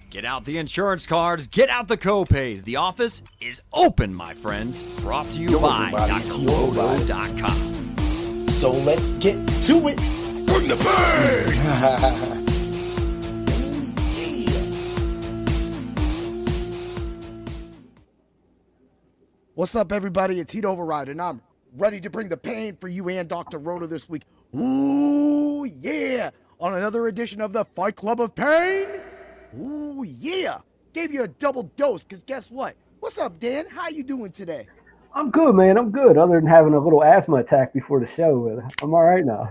Get out the insurance cards, get out the co-pays. The office is open, my friends. Brought to you by DrRoto.com. So let's get to it. Bring the pain! What's up, everybody? It's Heat Override, and I'm ready to bring the pain for you and Dr. Roto this week. Ooh, yeah! On another edition of the Fight Club of Pain. Ooh, yeah! Gave you a double dose, because guess what? What's up, Dan? How you doing today? I'm good, man. I'm good. Other than having a little asthma attack before the show, I'm all right now.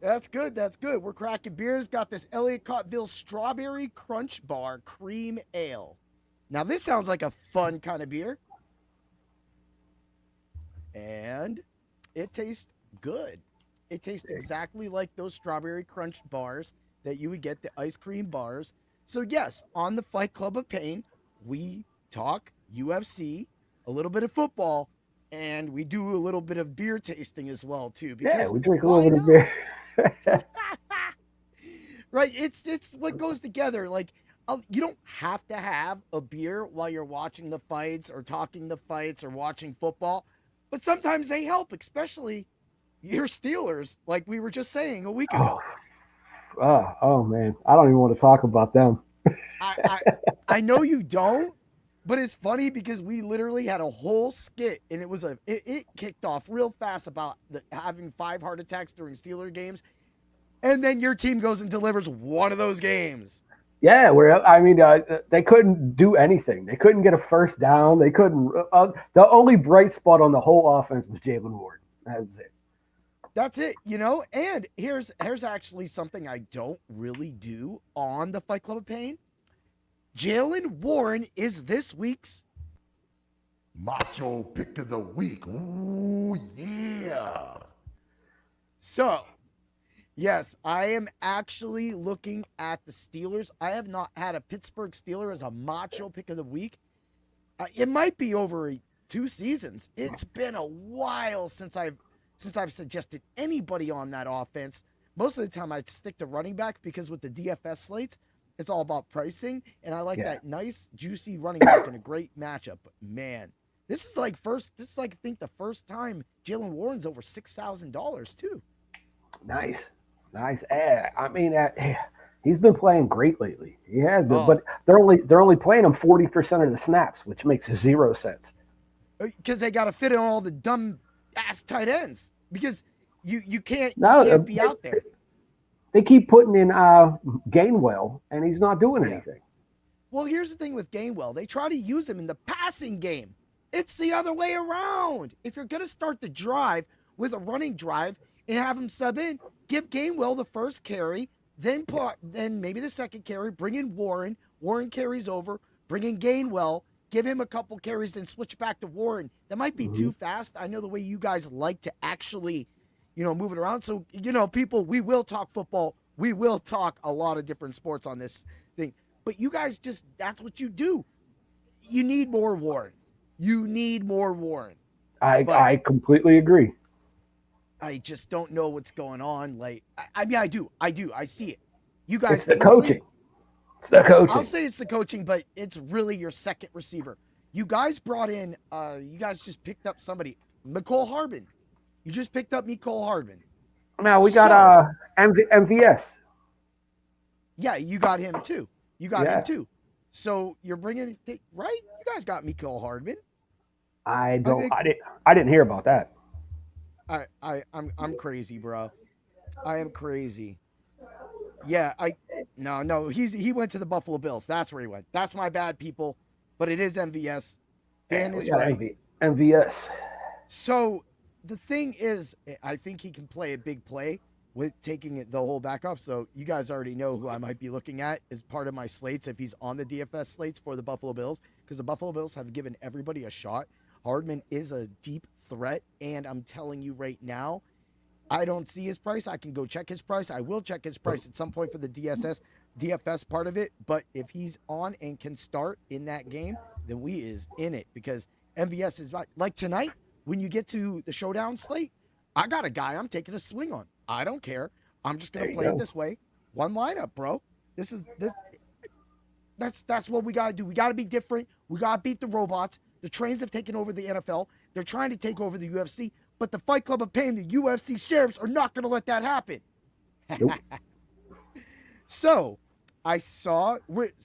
That's good. That's good. We're cracking beers. Got this Elliott Cottville Strawberry Crunch Bar Cream Ale. Now, this sounds like a fun kind of beer. And it tastes good. It tastes exactly like those Strawberry Crunch bars that you would get, the ice cream bars. So, yes, on the Fight Club of Pain, we talk UFC, a little bit of football, and we do a little bit of beer tasting as well, too. Because we drink a little bit of beer. Right? It's what goes together. Like, you don't have to have a beer while you're watching the fights or talking the fights or watching football. But sometimes they help, especially your Steelers, like we were just saying a week ago. Oh man, I don't even want to talk about them. I know you don't, but it's funny because we literally had a whole skit, and it kicked off real fast about having 5 heart attacks during Steeler games, and then your team goes and delivers one of those games. Yeah, they couldn't do anything. They couldn't get a first down. They couldn't. The only bright spot on the whole offense was Jalen Ward. That was it. That's it, And here's actually something I don't really do on the Fight Club of Pain. Jalen Warren is this week's Macho Pick of the Week. Ooh, yeah. So, yes, I am actually looking at the Steelers. I have not had a Pittsburgh Steeler as a macho pick of the week. It might be over 2 seasons. It's been a while since I've suggested anybody on that offense. Most of the time I stick to running back because with the DFS slates, it's all about pricing, and I like that nice, juicy running back in a great matchup. But man, this is like I think the first time Jalen Warren's over $6,000 too. Nice. He's been playing great lately. He has been, but they're only playing him 40% of the snaps, which makes 0 sense. Because they got to fit in all the dumb ass tight ends. Because you can't be out there. They keep putting in Gainwell, and he's not doing anything. Well, here's the thing with Gainwell. They try to use him in the passing game. It's the other way around. If you're going to start the drive with a running drive and have him sub in, give Gainwell the first carry, then maybe the second carry, bring in Warren. Warren carries over, bring in Gainwell, give him a couple carries, then switch back to Warren. That might be too fast. I know the way you guys like to actually, move it around. So, people, we will talk football. We will talk a lot of different sports on this thing. But you guys that's what you do. You need more Warren. I completely agree. I just don't know what's going on. Like, I do. I see it. You guys. It's the coaching. I'll say it's the coaching, but it's really your second receiver. You guys brought in. You guys just picked up somebody, Mecole Hardman. You just picked up Mecole Hardman. Now we got MVS. Yeah, you got him too. Him too. So you're bringing right? You guys got Mecole Hardman. I didn't hear about that. I'm crazy, bro. I am crazy. Yeah, no. He went to the Buffalo Bills. That's where he went. That's my bad, people. But it is MVS. Dan is right. MVS. So the thing is, I think he can play a big play with taking the whole back off. So you guys already know who I might be looking at as part of my slates if he's on the DFS slates for the Buffalo Bills, because the Buffalo Bills have given everybody a shot. Hardman is a deep threat, and I'm telling you right now, I don't see his price. I can go check his price. I will check his price at some point for the DFS part of it. But if he's on and can start in that game, then we is in it, because MVS is like tonight when you get to the Showdown Slate, I got a guy I'm taking a swing on. I don't care. I'm just going to play it this way. One lineup, bro. That's what we got to do. We got to be different. We got to beat the robots. The trains have taken over the NFL. They're trying to take over the UFC, but the Fight Club of Pain, the UFC sheriffs, are not going to let that happen. Nope. So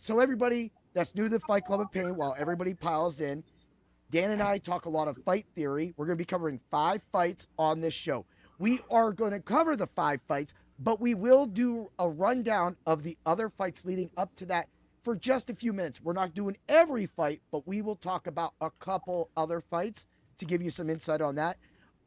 everybody that's new to the Fight Club of Pain, while everybody piles in, Dan and I talk a lot of fight theory. We're going to be covering 5 fights on this show. We are going to cover the 5 fights, but we will do a rundown of the other fights leading up to that for just a few minutes. We're not doing every fight, but we will talk about a couple other fights to give you some insight on that.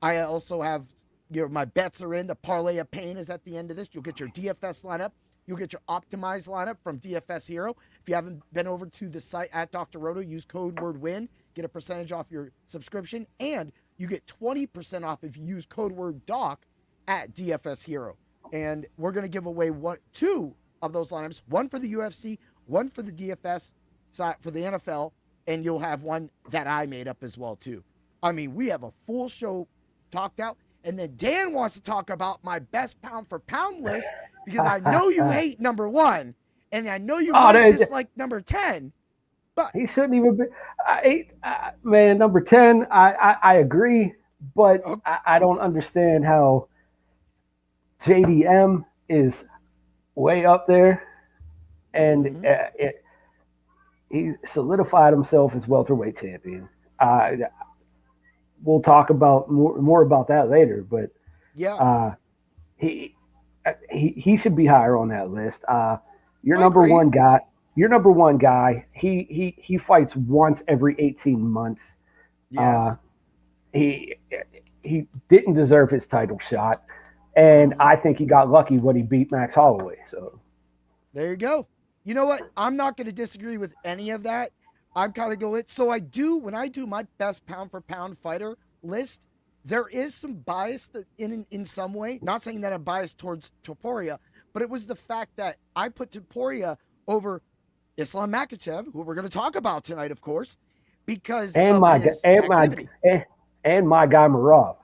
I also have, my bets are in. The parlay of pain is at the end of this. You'll get your DFS lineup. You'll get your optimized lineup from DFS Hero. If you haven't been over to the site at Dr. Roto, use code word WIN. Get a percentage off your subscription, and you get 20% off if you use code word DOC at DFS Hero. And we're going to give away 2 of those lineups, one for the UFC, one for the DFS side for the NFL, and you'll have one that I made up as well too. I mean, we have a full show talked out, and then Dan wants to talk about my best pound for pound list because I know you hate number 1, and I know you might dislike number 10. But he shouldn't even be. Man, number 10, I agree, but I don't understand how JDM is way up there, and he solidified himself as welterweight champion. We'll talk about more about that later, but he should be higher on that list. Your number one guy. Your number one guy, he fights once every 18 months. Yeah. He didn't deserve his title shot, and I think he got lucky when he beat Max Holloway. So there you go. You know what? I'm not going to disagree with any of that. I'm kind of going. So when I do my best pound for pound fighter list, there is some bias in some way. Not saying that I'm biased towards Topuria, but it was the fact that I put Topuria over Islam Makhachev, who we're going to talk about tonight, of course, because and of my his and activity. my guy Marab.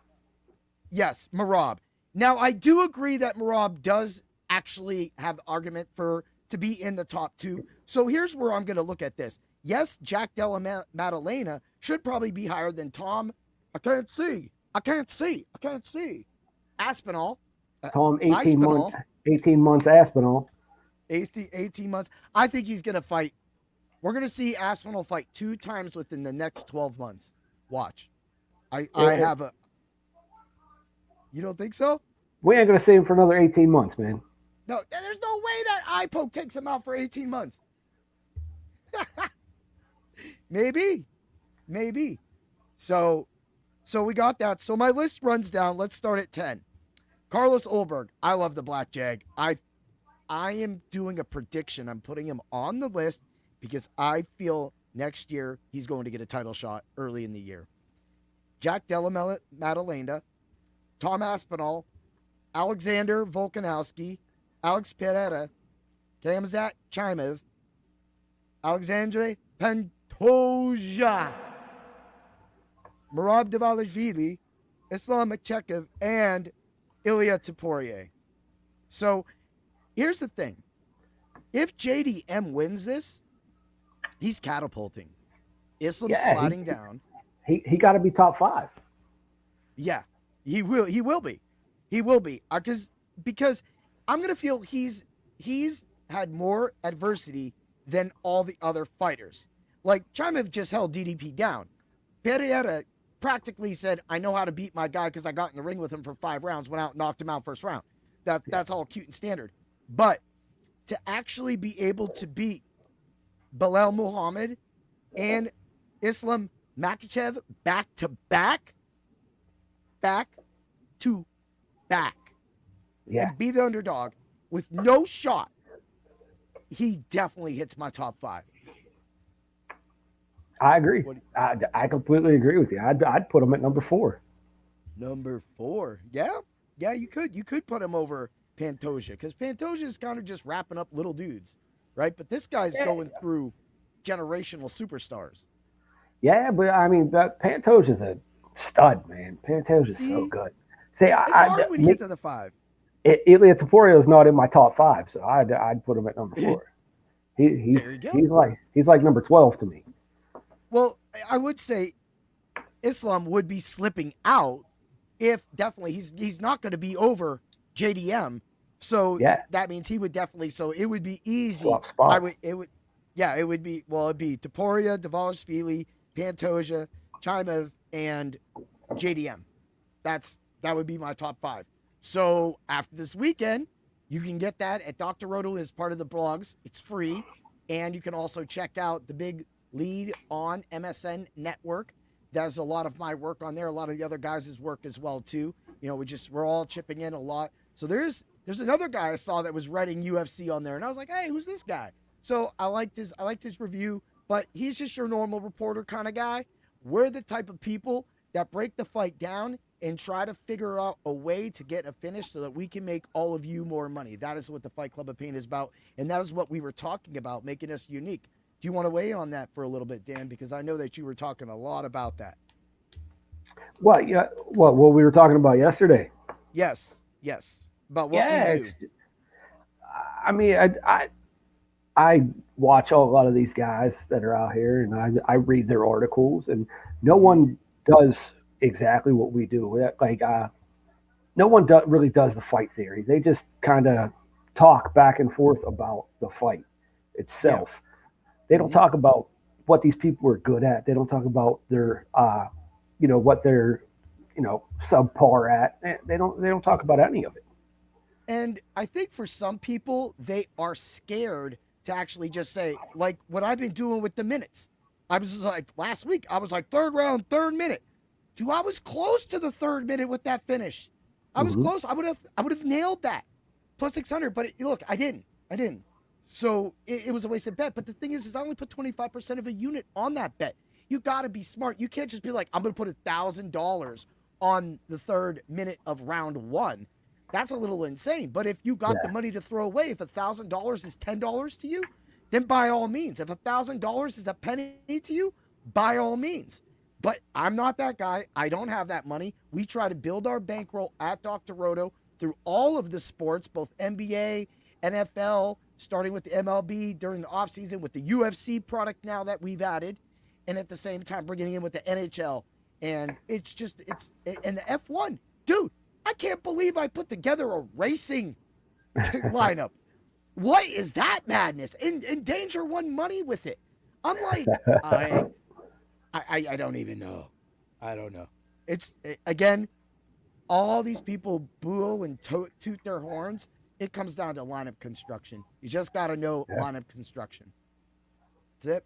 Yes, Marab. Now I do agree that Marab does actually have the argument to be in the top 2. So here's where I'm going to look at this. Yes, Jack Della Maddalena should probably be higher than Tom. I can't see. Aspinall. Tom 18 months Aspinall. 18 months. I think he's going to fight. We're going to see Aspinall fight 2 times within the next 12 months. Watch. I have a. You don't think so? We ain't going to see him for another 18 months, man. No, there's no way that eye poke takes him out for 18 months. Maybe. So we got that. So my list runs down. Let's start at 10. Carlos Ulberg. I love the Black Jag. I am doing a prediction. I'm putting him on the list because I feel next year he's going to get a title shot early in the year. Jack Della Maddalena, Tom Aspinall, Alexander Volkanovski, Alex Pereira, Khamzat Chimaev, Alexandre Pantoja, Merab Dvalishvili, Islam Makhachev, and Ilia Topuria. So here's the thing. If JDM wins this, he's catapulting. Islam's sliding down. He got to be top 5. Yeah, he will be. Because I'm going to feel he's had more adversity than all the other fighters. Like, Chimaev just held DDP down. Pereira practically said, I know how to beat my guy because I got in the ring with him for 5 rounds, went out and knocked him out first round. That's all cute and standard. But to actually be able to beat Belal Muhammad and Islam Makhachev back to back, and be the underdog with no shot, he definitely hits my top 5. I agree. I completely agree with you. I'd put him at number 4. Number 4. Yeah, you could put him over Pantoja because Pantoja is kind of just wrapping up little dudes, right? But this guy's going through generational superstars. Yeah, but I mean, Pantoja's a stud, man. Pantoja's so good. See, it's hard when you get to the 5. Ilia Topuria is not in my top 5, so I'd put him at number 4. There you go. He's like number 12 to me. Well, I would say Islam would be slipping out if definitely he's not going to be over JDM. So that means he would definitely. So it would be easy. It would be. Well, it'd be Topuria, Dvalishvili, Pantoja, Chimev, and JDM. That would be my top 5. So after this weekend, you can get that at Dr. Roto as part of the blogs. It's free, and you can also check out the big lead on MSN Network. There's a lot of my work on there. A lot of the other guys' work as well too. You know, we're all chipping in a lot. So there's another guy I saw that was writing UFC on there, and I was like, hey, who's this guy? So I liked his review, but he's just your normal reporter kind of guy. We're the type of people that break the fight down and try to figure out a way to get a finish so that we can make all of you more money. That is what the Fight Club of Pain is about, and that is what we were talking about, making us unique. Do you want to weigh on that for a little bit, Dan? Because I know that you were talking a lot about that. What we were talking about yesterday. Yes. About what we do. I mean, I watch a lot of these guys that are out here, and I read their articles, and no one does exactly what we do. Like, no one really does the fight theory. They just kind of talk back and forth about the fight itself. Yeah. They don't talk about what these people are good at. They don't talk about their, what they're, subpar at. They don't talk about any of it. And I think for some people, they are scared to actually just say, like what I've been doing with the minutes. I was just like, last week, I was like, 3rd round, 3rd minute. Dude, I was close to the 3rd minute with that finish. I was close. I would have nailed that. Plus 600, but look, I didn't. So it was a wasted bet. But the thing is I only put 25% of a unit on that bet. You got to be smart. You can't just be like, I'm going to put $1,000 on the 3rd minute of round 1. That's a little insane. But if you got the money to throw away, if $1,000 is $10 to you, then by all means. If $1,000 is a penny to you, by all means. But I'm not that guy. I don't have that money. We try to build our bankroll at Dr. Roto through all of the sports, both NBA, NFL, starting with the MLB during the offseason with the UFC product now that we've added, and at the same time bringing in with the NHL. And and the F1. Dude, I can't believe I put together a racing lineup. What is that madness? And Danger won money with it. I'm like, I don't even know. I don't know. Again, all these people boo and toot their horns. It comes down to lineup construction. You just got to know lineup construction. That's it.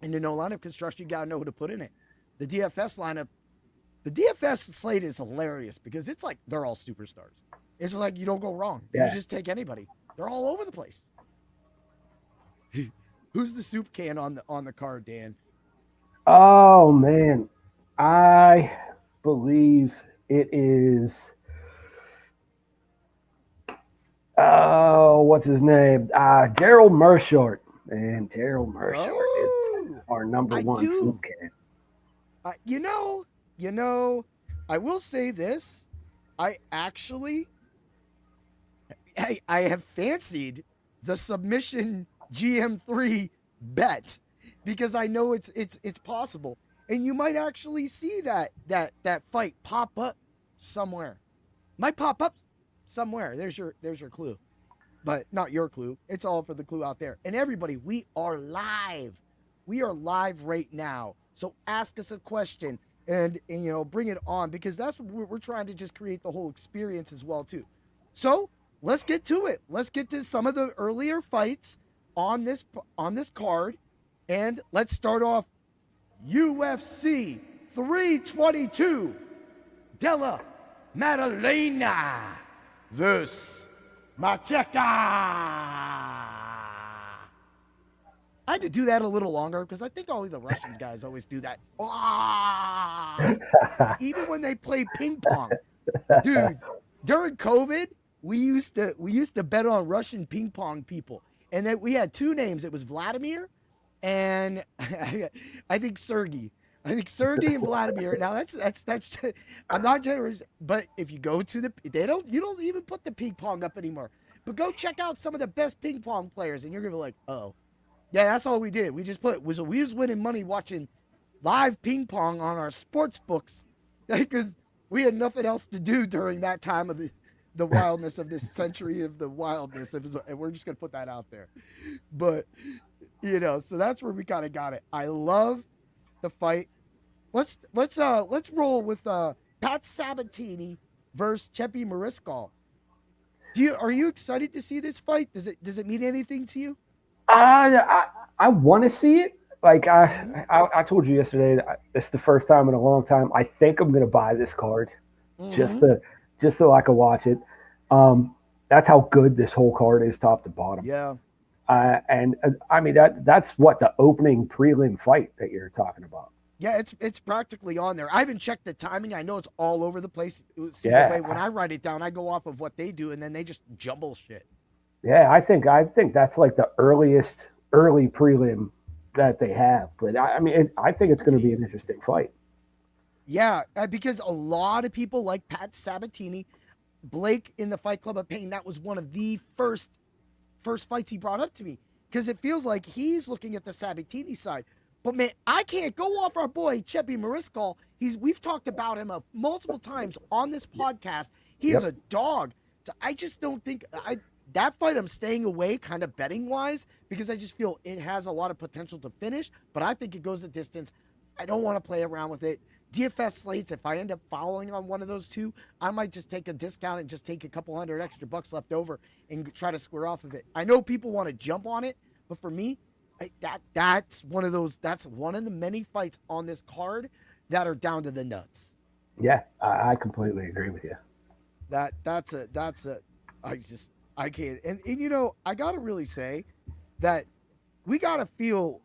And to know lineup construction, you got to know who to put in it. The DFS lineup, the DFS slate is hilarious because it's like they're all superstars. It's like you don't go wrong. You just take anybody. They're all over the place. Who's the soup can on the card, Dan? Oh man, I believe it is. What's his name? Gerald Mershort. And Gerald Mershort is our number one soup can. I will say this. I have fancied the submission GM3 bet because I know it's possible. And you might actually see that fight pop up somewhere. Might pop up somewhere. There's your clue. But not your clue. It's all for the clue out there. And everybody, we are live. We are live right now. So ask us a question and bring it on because that's what we're trying to just create the whole experience as well too. So let's get to it. Let's get to some of the earlier fights on this card. And let's start off UFC 322. Della Maddalena versus Makhachev. I had to do that a little longer because I think only the Russians guys always do that. Even when they play ping pong. Dude, during COVID, we used to bet on Russian ping pong people. And then we had 2 names. It was Vladimir and I think Sergey. I think Sergey and Vladimir. Now that's I'm not generous, but if you go to you don't even put the ping pong up anymore. But go check out some of the best ping pong players, and you're gonna be like, oh, Yeah, that's all we did. We just we was winning money watching live ping pong on our sports books because we had nothing else to do during that time of the wildness of this century of the wildness. And we're just gonna put that out there. But so that's where we kind of got it. I love the fight. Let's roll with Pat Sabatini versus Cheppy Mariscal. Are you excited to see this fight? Does it mean anything to you? I want to see it. Like I told you yesterday, it's the first time in a long time. I think I'm going to buy this card just so I can watch it. That's how good this whole card is, top to bottom. Yeah. And I mean that's what the opening prelim fight that you're talking about. Yeah, it's practically on there. I haven't checked the timing. I know it's all over the place. See, the way when I write it down, I go off of what they do, and then they just jumble shit. Yeah, I think that's like the early prelim that they have. But I think it's going to be an interesting fight. Yeah, because a lot of people like Pat Sabatini, Blake in the Fight Club of Pain. That was one of the first fights he brought up to me because it feels like he's looking at the Sabatini side. But man, I can't go off our boy Cheppy Mariscal. We've talked about him multiple times on this podcast. He is a dog. So I just don't think that fight I'm staying away kind of betting wise because I just feel it has a lot of potential to finish, but I think it goes the distance. I don't want to play around with it. DFS slates, if I end up following on one of those two, I might just take a discount and just take a couple $100 extra left over and try to square off of it. I know people want to jump on it, but for me, that's one of the many fights on this card that are down to the nuts. Yeah, I completely agree with you. I can't. And I gotta really say that we gotta feel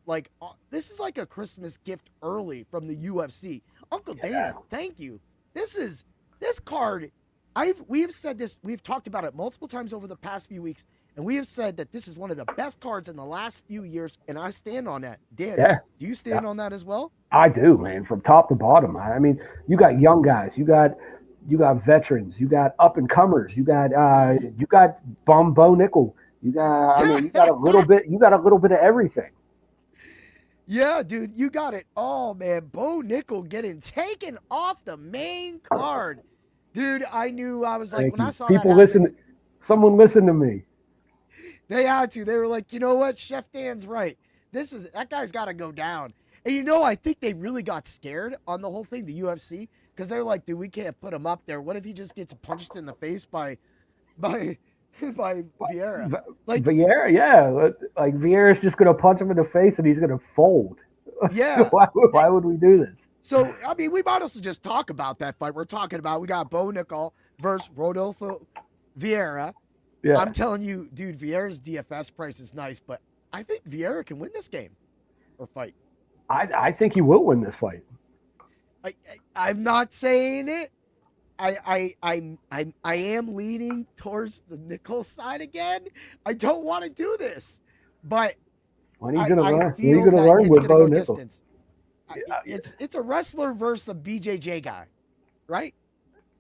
like this is like a Christmas gift early from the UFC. Uncle Dana, thank you. This card. We have said this. We've talked about it multiple times over the past few weeks. And we have said that this is one of the best cards in the last few years, and I stand on that. Dan, do you stand on that as well? I do, man, from top to bottom. I mean, you got young guys, you got veterans, you got up and comers, you got Bo Nickel, you got a little bit of everything. Yeah, dude, you got it. Oh man, Bo Nickel getting taken off the main card, dude. I knew I was like when I saw people that someone listen to me. They had to. They were like, you know what? Chef Dan's right. That guy's got to go down. And I think they really got scared on the whole thing, the UFC, because they're like, dude, we can't put him up there. What if he just gets punched in the face by Vieira? Like Vieira, yeah. Like Vieira's just going to punch him in the face and he's going to fold. Yeah. Why would we do this? So, I mean, we might also just talk about that fight. We got Bo Nickel versus Rodolfo Vieira. Yeah. I'm telling you, dude, Vieira's DFS price is nice, but I think Vieira can win this game or fight. I think he will win this fight. I'm not saying it. I am leaning towards the Nickel side again. I don't want to do this, but when are you going to learn with Bo Nickel? It's a wrestler versus a BJJ guy, right?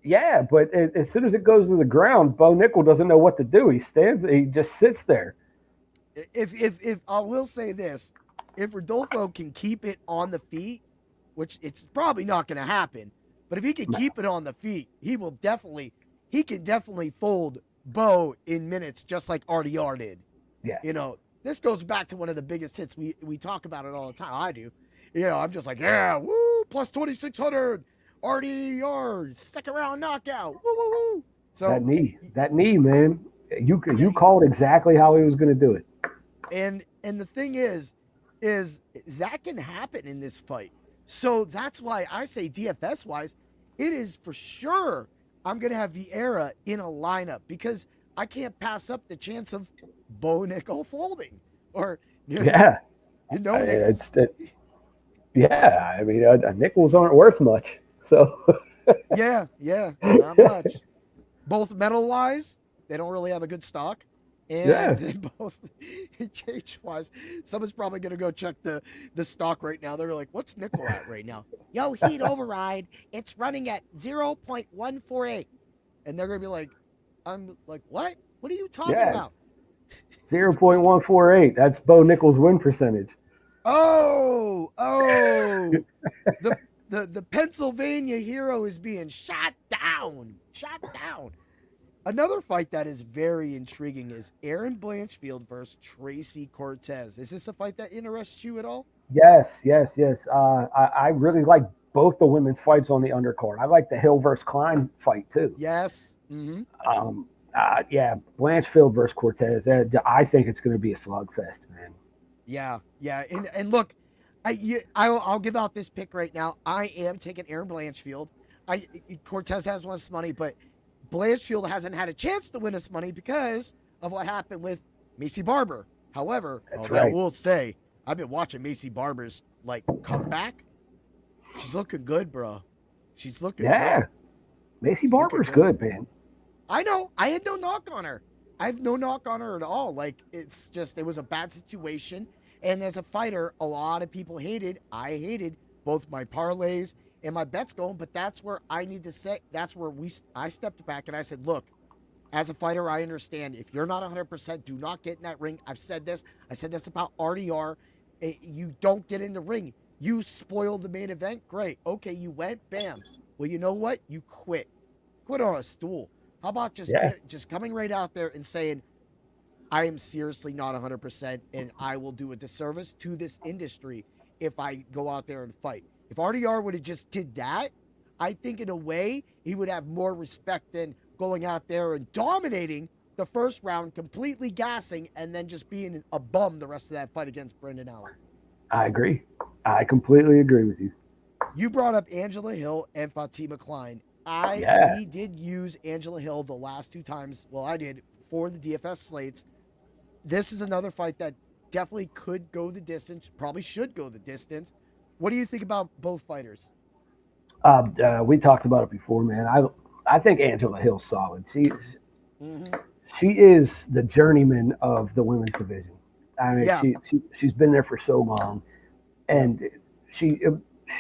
Yeah, but as soon as it goes to the ground, Bo Nickel doesn't know what to do. He just sits there. If I will say this, if Rodolfo can keep it on the feet, which it's probably not going to happen, but if he can keep it on the feet, he can definitely fold Bo in minutes, just like RDR did. Yeah. This goes back to one of the biggest hits. We talk about it all the time. I do. I'm just like, yeah, woo, plus 2,600. RDR, second round knockout. Woo, woo, woo. So that knee, man. You called exactly how he was going to do it. And the thing is that can happen in this fight. So that's why I say DFS wise, it is for sure I'm going to have Vieira in a lineup because I can't pass up the chance of Bo Nickel folding or yeah. Yeah, I mean, nickels aren't worth much. So yeah, not much. Both metal wise, they don't really have a good stock, and they both change wise. Someone's probably gonna go check the stock right now. They're like, "What's nickel at right now?" Yo, heat override. It's running at 0.148, and they're gonna be like, "I'm like, what? What are you talking about?" 0.148. That's Bo Nichols' win percentage. Oh, the Pennsylvania hero is being shot down. Another fight that is very intriguing is Aaron Blanchfield versus Tracy Cortez. Is this a fight that interests you at all? Yes. I really like both the women's fights on the undercard. I like the Hill versus Klein fight too. Yes. Mm-hmm. Blanchfield versus Cortez. I think it's going to be a slugfest, man. Yeah. And look, I'll give out this pick right now. I am taking Aaron Blanchfield. Cortez has won us money, but Blanchfield hasn't had a chance to win us money because of what happened with Macy Barber. However, I will say I've been watching Macy Barber's comeback. She's looking good, bro. She's looking good. Macy Barber's good, man. I know. I had no knock on her. I have no knock on her at all. It's just it was a bad situation. And as a fighter, a lot of people hated. I hated both my parlays and my bets going, but that's where I need to say. That's where I stepped back and I said, look, as a fighter, I understand if you're not 100%, do not get in that ring. I've said this. I said this about RDR. You don't get in the ring. You spoiled the main event. Great. Okay, you went. Bam. Well, you know what? You quit. Quit on a stool. How about just coming right out there and saying, I am seriously not 100%, and I will do a disservice to this industry if I go out there and fight. If RDR would have just did that, I think in a way he would have more respect than going out there and dominating the first round, completely gassing, and then just being a bum the rest of that fight against Brendan Allen. I agree. I completely agree with you. You brought up Angela Hill and Fatima Klein. We did use Angela Hill the last two times. Well, I did for the DFS slates. This is another fight that definitely could go the distance, probably should go the distance. What do you think about both fighters? We talked about it before, man. I think Angela Hill's solid. She is the journeyman of the women's division. I mean, she's been there for so long, and she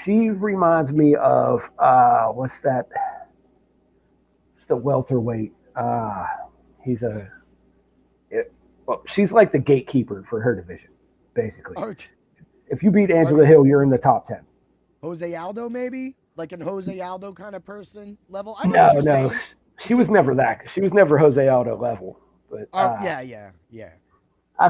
reminds me of what's that? It's the welterweight. She's like the gatekeeper for her division, basically. If you beat Angela Hill, you're in the top 10. Jose Aldo, maybe? Like an Jose Aldo kind of person level? No. She was never that. She was never Jose Aldo level. But yeah. I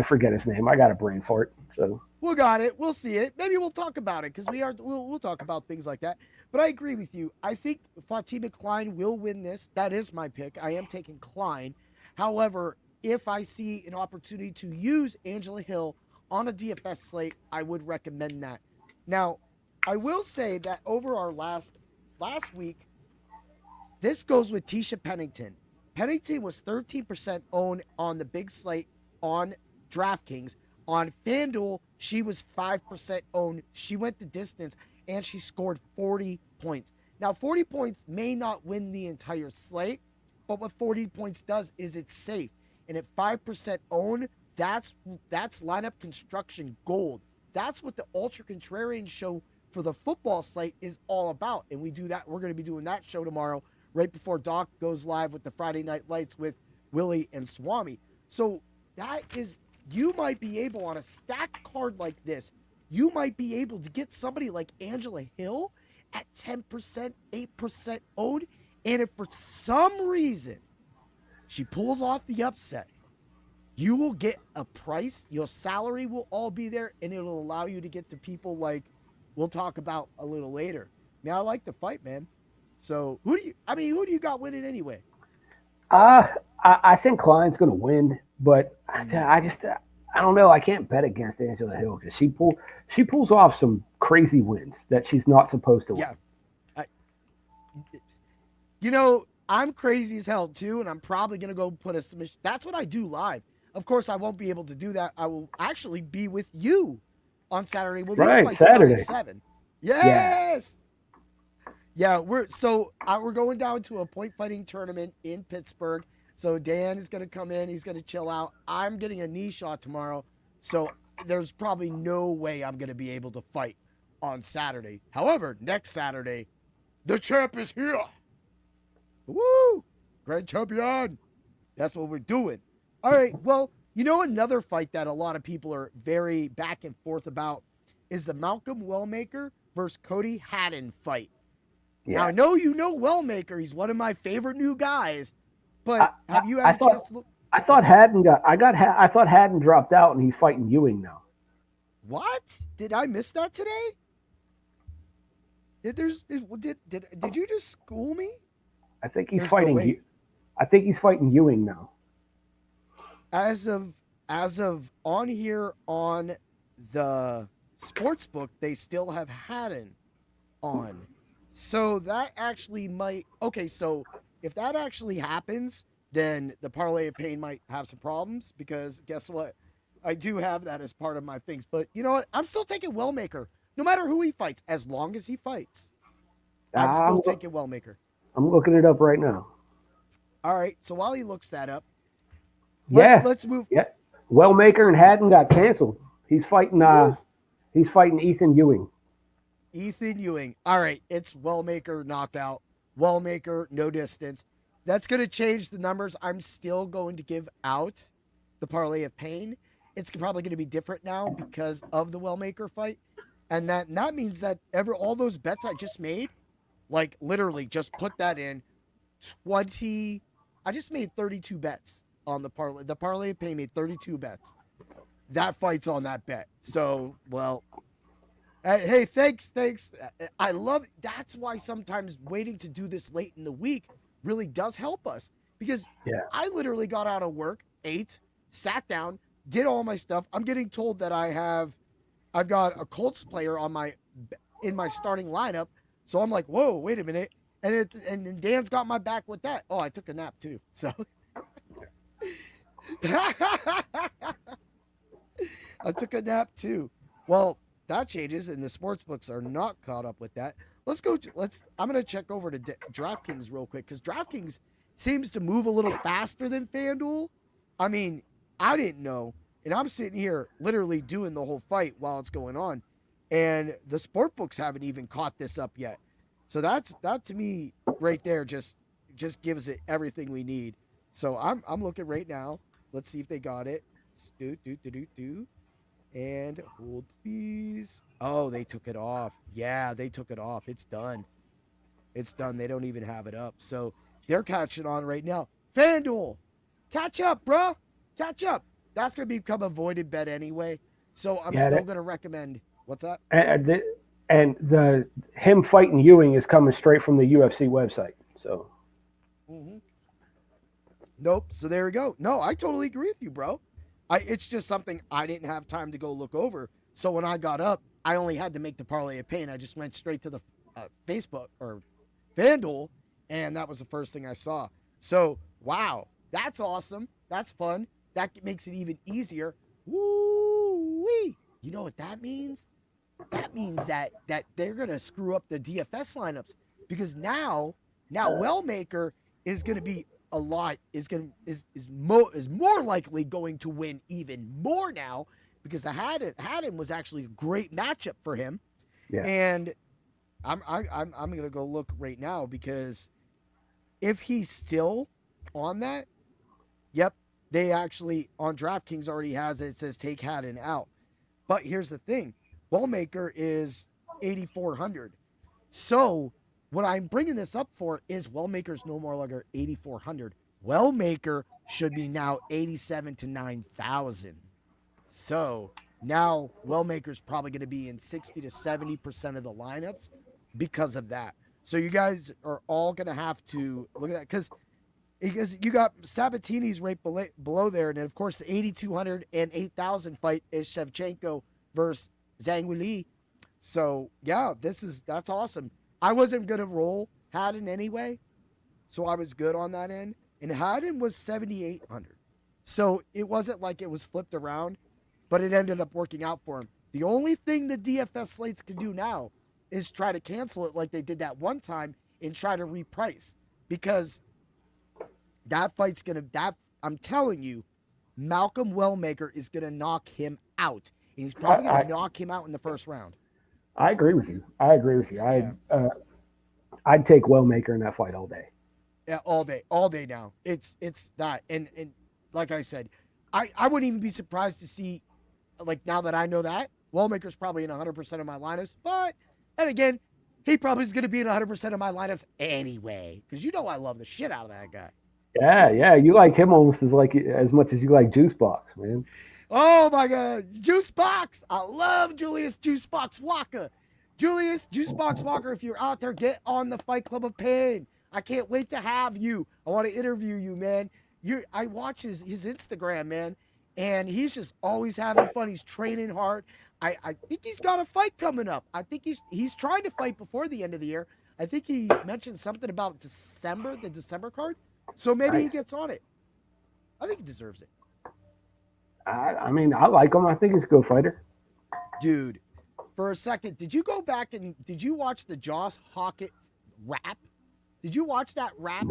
forget his name. I got a brain fart. So we got it. We'll see it. Maybe we'll talk about it because we'll talk about things like that. But I agree with you. I think Fatima Klein will win this. That is my pick. I am taking Klein. However, if I see an opportunity to use Angela Hill on a DFS slate, I would recommend that. Now, I will say that over our last week, this goes with Tisha Pennington. Pennington was 13% owned on the big slate on DraftKings. On FanDuel, she was 5% owned. She went the distance, and she scored 40 points. Now, 40 points may not win the entire slate, but what 40 points does is it's safe. And at 5% owned, that's lineup construction gold. That's what the Ultra Contrarian show for the football slate is all about. And we do that. We're going to be doing that show tomorrow, right before Doc goes live with the Friday Night Lights with Willie and Swami. So that is, you might be able on a stacked card like this, you might be able to get somebody like Angela Hill at 10%, 8% owned. And if for some reason she pulls off the upset, you will get a price, your salary will all be there, and it'll allow you to get to people like we'll talk about a little later. Now, I like the fight, man. So who do you got winning anyway? I think Klein's going to win, but I don't know. I can't bet against Angela Hill because she pulls off some crazy wins that she's not supposed to win. Yeah. I'm crazy as hell too, and I'm probably going to go put a submission. That's what I do live. Of course, I won't be able to do that. I will actually be with you on Saturday. Well, right, Saturday. At 7. Yes. Yeah, we're going down to a point fighting tournament in Pittsburgh. So Dan is going to come in. He's going to chill out. I'm getting a knee shot tomorrow. So there's probably no way I'm going to be able to fight on Saturday. However, next Saturday, the champ is here. Woo! Grand champion. That's what we're doing. All right. Well, You know, another fight that a lot of people are very back and forth about is the Malcolm Wellmaker versus Cody Haddon fight. Yeah. Now, I know you know Wellmaker. He's one of my favorite new guys. But have you had a chance to look? I thought Haddon I thought Haddon dropped out and he's fighting Ewing now. What? Did I miss that today? Did you just school me? I think he's There's no fighting. way. I think he's fighting Ewing now. As of on here on the sports book, they still have Haddon on. So that actually might. Okay, so if that actually happens, then the parlay of pain might have some problems because guess what? I do have that as part of my things. But you know what? I'm still taking Wellmaker, no matter who he fights, as long as he fights. I'm still taking Wellmaker. I'm looking it up right now. All right. So while he looks that up, let's move. Yeah, Wellmaker and Haddon got canceled. He's fighting. He's fighting Ethan Ewing. Ethan Ewing. All right. It's Wellmaker knockout. Wellmaker no distance. That's going to change the numbers. I'm still going to give out the parlay of pain. It's probably going to be different now because of the Wellmaker fight. And that means that all those bets I just made, like literally just put that in 20. I just made 32 bets on the parlay. The parlay of pain made 32 bets. That fight's on that bet. So, well, hey, thanks. I love it. That's why sometimes waiting to do this late in the week really does help us because I literally got out of work, ate, sat down, did all my stuff. I'm getting told that I've got a Colts player in my starting lineup. So I'm like, whoa, wait a minute. And then Dan's got my back with that. Oh, I took a nap too. So I took a nap too. Well, that changes, and the sports books are not caught up with that. I'm going to check over to DraftKings real quick because DraftKings seems to move a little faster than FanDuel. I mean, I didn't know, and I'm sitting here literally doing the whole fight while it's going on, and the sport books haven't even caught this up yet. So that to me right there just gives it everything we need. So I'm looking right now. Let's see if they got it. And hold please. Oh, they took it off. Yeah, they took it off. It's done. It's done. They don't even have it up. So they're catching on right now. FanDuel, catch up, bro. Catch up. That's going to become a voided bet anyway. So I'm still going to recommend. What's that? And him fighting Ewing is coming straight from the UFC website. So. Mm-hmm. Nope. So there we go. No, I totally agree with you, bro. It's just something I didn't have time to go look over. So when I got up, I only had to make the parlay of pain. I just went straight to the Facebook or FanDuel, and that was the first thing I saw. So, wow, that's awesome. That's fun. That makes it even easier. Woo-wee. You know what that means? That means that they're going to screw up the DFS lineups because now Wellmaker is going to be is more likely going to win even more now because the Haddon was actually a great matchup for him. Yeah. And I'm gonna go look right now because if he's still on that, yep, they actually on DraftKings already has it. It says take Haddon out. But here's the thing, Wellmaker is 8,400. So what I'm bringing this up for is Wellmaker's no more longer 8,400. Wellmaker should be now 87 to 9,000. So now Wellmaker's probably going to be in 60 to 70% of the lineups because of that. So you guys are all going to have to look at that because you got Sabatini's right below there. And then, of course, the 8,200 and 8,000 fight is Shevchenko versus Zhang Weili. So, yeah, that's awesome. I wasn't going to roll Haddon anyway, so I was good on that end. And Haddon was 7,800. So it wasn't like it was flipped around, but it ended up working out for him. The only thing the DFS slates can do now is try to cancel it like they did that one time and try to reprice. Because that fight's going to, I'm telling you, Malcolm Wellmaker is going to knock him out. And he's probably going to knock him out in the first round. I agree with you. I'd take Wellmaker in that fight all day. Yeah, all day now. It's that, and like I said, I wouldn't even be surprised to see, like, now that I know that, Wallmaker's probably in 100% of my lineups. But, and again, he probably is going to be in 100% of my lineups anyway. Because you know I love the shit out of that guy. Yeah. You like him almost as much as you like Juice Box, man. Oh, my God. Juice Box. I love Julius Juice Box Walker. Julius Juice Box Walker, if you're out there, get on the Fight Club of Pain. I can't wait to have you. I want to interview you, man. I watch his Instagram, man, and he's just always having fun. He's training hard. I think he's got a fight coming up. I think he's trying to fight before the end of the year. I think he mentioned something about December, the December card. So maybe he gets on it. I think he deserves it. I mean, I like him. I think he's a good fighter. Dude, for a second, did you go back and did you watch the Josh Hockett rap? Did you watch that rap?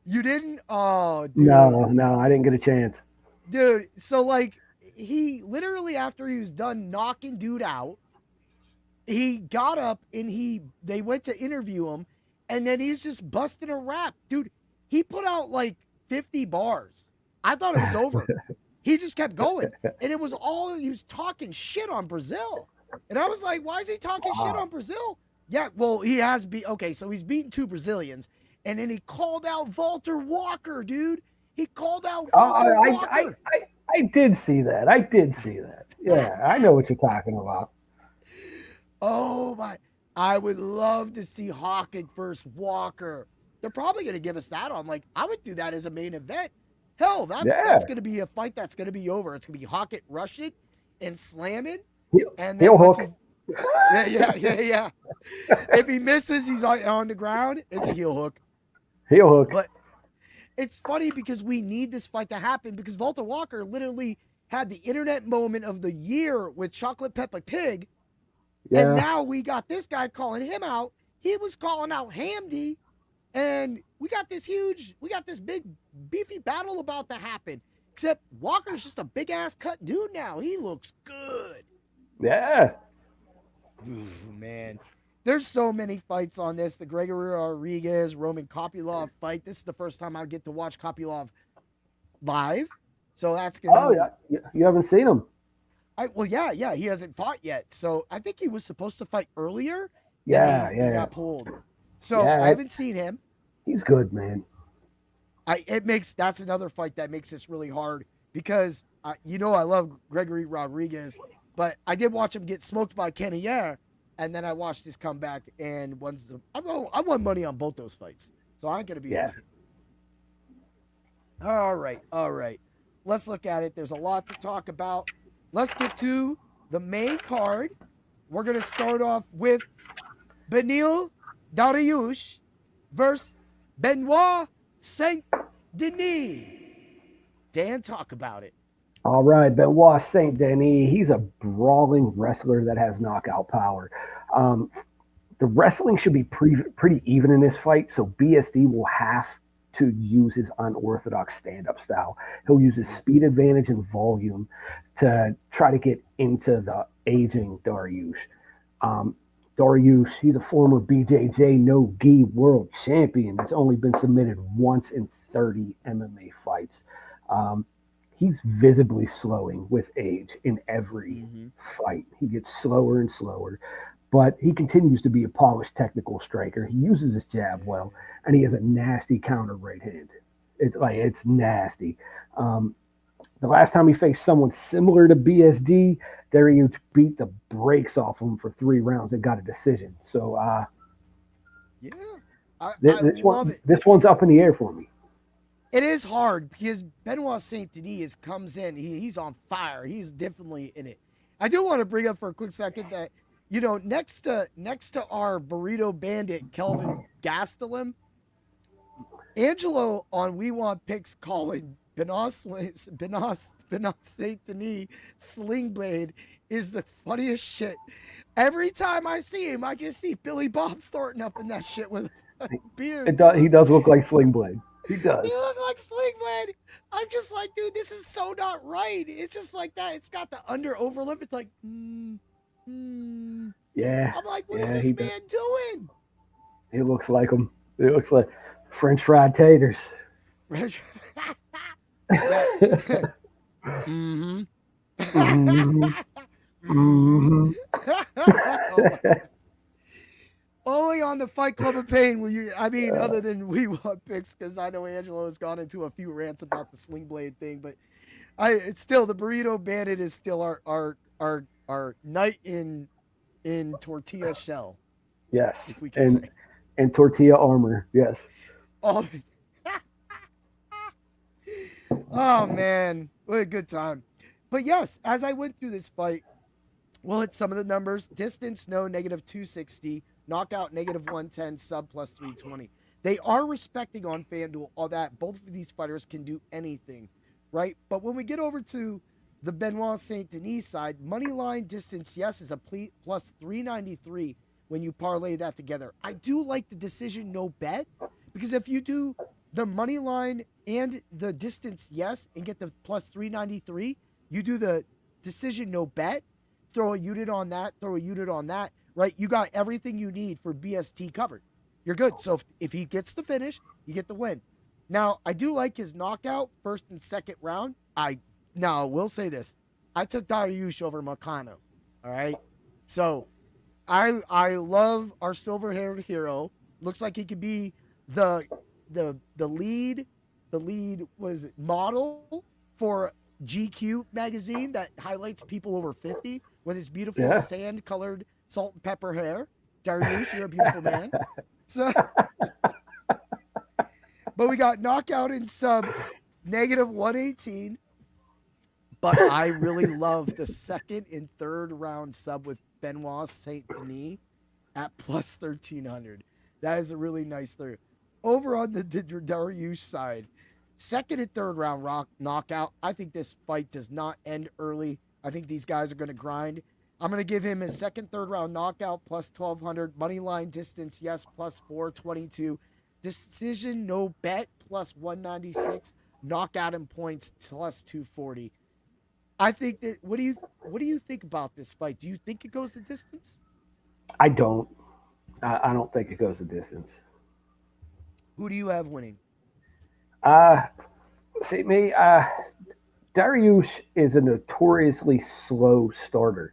You didn't? Oh, dude. No, I didn't get a chance. Dude, so like he literally after he was done knocking dude out, he got up and they went to interview him, and then he's just busting a rap. Dude, he put out like 50 bars. I thought it was over. He just kept going. And it was he was talking shit on Brazil. And I was like, why is he talking shit on Brazil? Yeah, well, he has so he's beaten 2 Brazilians. And then he called out Walter Walker, dude. He called out Walter Walker. I did see that. Yeah, I know what you're talking about. Oh, my. I would love to see Hockett versus Walker. They're probably going to give us that on. Like, I would do that as a main event. Hell, that's going to be a fight that's going to be over. It's going to be Hockett rushing and slamming. And then hook. Yeah. If he misses, he's on the ground. It's a heel hook. Heel hook. But it's funny because we need this fight to happen because Walter Walker literally had the internet moment of the year with Chocolate Pepper Pig. Yeah. And now we got this guy calling him out. He was calling out Hamdy. And we got this big, beefy battle about to happen. Except Walker's just a big-ass cut dude now. He looks good. Yeah. Ooh, man. There's so many fights on this. The Gregory Rodriguez, Roman Kopylov fight. This is the first time I get to watch Kopylov live. So that's going to be... yeah. You haven't seen him? Yeah. He hasn't fought yet. So I think he was supposed to fight earlier. He got pulled. So I haven't seen him. He's good, man. That's another fight that makes this really hard because I love Gregory Rodriguez, but I did watch him get smoked by Cannonier, and then I watched his comeback and I won money on both those fights, so I'm gonna be All right. Let's look at it. There's a lot to talk about. Let's get to the main card. We're gonna start off with Beneil Dariush versus Benoit Saint Denis. Dan, talk about it. All right, Benoit Saint Denis. He's a brawling wrestler that has knockout power. The wrestling should be pretty even in this fight, so BSD will have to use his unorthodox stand-up style. He'll use his speed advantage and volume to try to get into the aging Dariush. Dariush, he's a former BJJ no-gi world champion that's only been submitted once in 30 MMA fights. He's visibly slowing with age in every fight. He gets slower and slower, but he continues to be a polished technical striker. He uses his jab well, and he has a nasty counter right hand. It's nasty. The last time he faced someone similar to BSD, Dariush beat the brakes off him for 3 rounds and got a decision. So, I love it. This one's up in the air for me. It is hard because Benoit Saint Denis comes in. He's on fire. He's definitely in it. I do want to bring up for a quick second that, next to our burrito bandit, Kelvin Gastelum, Angelo on We Want Picks calling Benoit Saint Denis Sling Blade is the funniest shit. Every time I see him, I just see Billy Bob Thornton up in that shit with a beard. He does look like Sling Blade. He does. He look like Sling Blade. I'm just like, dude, this is so not right. It's just like that. It's got the under overlip. It's like, Yeah. I'm like, what is this man doing? He looks like him. He looks like French fried taters. Mm-hmm. Mhm. Oh my- Only on the Fight Club of Pain will you. I mean, other than we want picks, because I know Angelo has gone into a few rants about the sling blade thing, but it's still the burrito bandit is still our knight in tortilla shell, Yes, if we can say. and tortilla armor. Yes. Oh, oh man, what a good time. But yes, as I went through this fight, we'll hit some of the numbers. Distance, no, negative 260. Knockout, negative 110. Sub, plus 320. They are respecting on FanDuel all that both of these fighters can do anything, right? But when we get over to the Benoit Saint Denis side, money line distance, yes, is a plus 393 when you parlay that together. I do like the decision no bet because if you do the money line and the distance, yes, and get the plus 393, you do the decision no bet, throw a unit on that, right? You got everything you need for BST covered. You're good. So if he gets the finish, you get the win. Now, I do like his knockout first and second round. I will say this. I took Dariush over Makhachev. All right. So I love our silver-haired hero. Looks like he could be the lead what is it, model for GQ magazine that highlights people over 50 with his beautiful sand-colored salt and pepper hair. Dariush, you're a beautiful man. So, but we got knockout and sub negative 118. But I really love the second and third round sub with Benoit Saint Denis at plus 1300. That is a really nice third. Over on the Dariush side, second and third round knockout. I think this fight does not end early. I think these guys are going to grind. I'm going to give him his second, third round knockout plus 1200. Money line distance, yes, plus 422. Decision, no bet, plus 196. Knockout in points, plus 240. I think that. What do you think about this fight? Do you think it goes the distance? I don't. I don't think it goes the distance. Who do you have winning? See me. Dariush is a notoriously slow starter.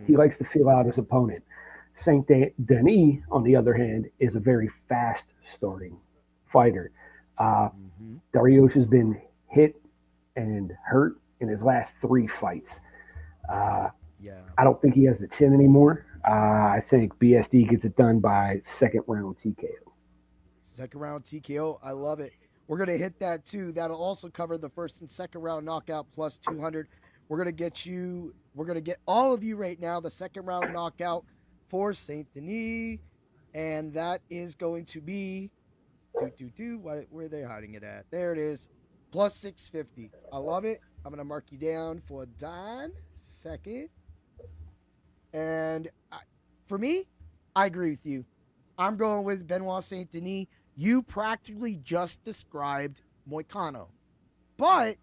He likes to feel out his opponent. Saint Denis, on the other hand, is a very fast starting fighter. Dariush has been hit and hurt in his last 3 fights. I don't think he has the chin anymore. I think BSD gets it done by second round TKO. Second round TKO. I love it. We're going to hit that too. That'll also cover the first and second round knockout plus 200. We're going to get all of you right now the second round knockout for Saint Denis. And that is going to be, where are they hiding it at? There it is. Plus 650. I love it. I'm going to mark you down for Don second. And for me, I agree with you. I'm going with Benoit Saint Denis. You practically just described Moicano, but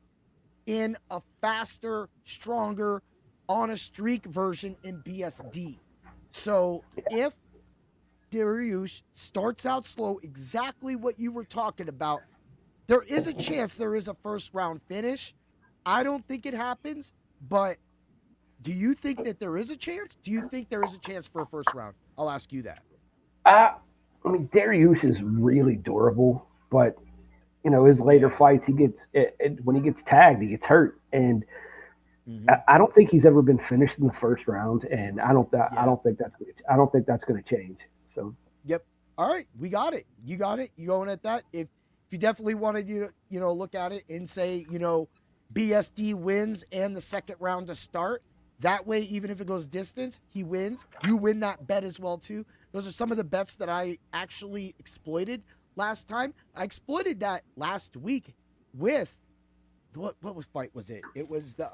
in a faster, stronger, on a streak version in BSD. So if Dariush starts out slow, exactly what you were talking about, there is a chance there is a first round finish. I don't think it happens, but do you think that there is a chance? Do you think there is a chance for a first round? I'll ask you that. I mean, Dariush is really durable, but his later fights, he gets when he gets tagged, he gets hurt, and I don't think he's ever been finished in the first round, and I don't think that's going to change. So. Yep. All right, we got it. You got it. You going at that? If you definitely wanted to look at it and say BSD wins and the second round to start. That way, even if it goes distance, he wins. You win that bet as well, too. Those are some of the bets that I actually exploited last time. I exploited that last week with what fight was it? It was the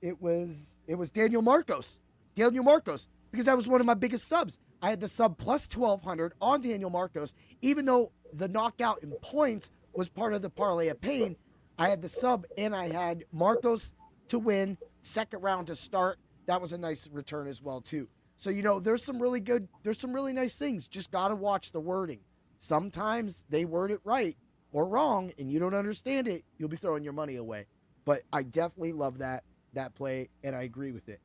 it was Daniel Marcos. Daniel Marcos, because that was one of my biggest subs. I had the sub plus 1200 on Daniel Marcos, even though the knockout in points was part of the parlay of pain. I had the sub and I had Marcos to win, second round to start. That was a nice return as well too. So there's some really nice things. Just gotta watch the wording. Sometimes they word it right, or wrong and you don't understand it, you'll be throwing your money away. But I definitely love that play, and I agree with it.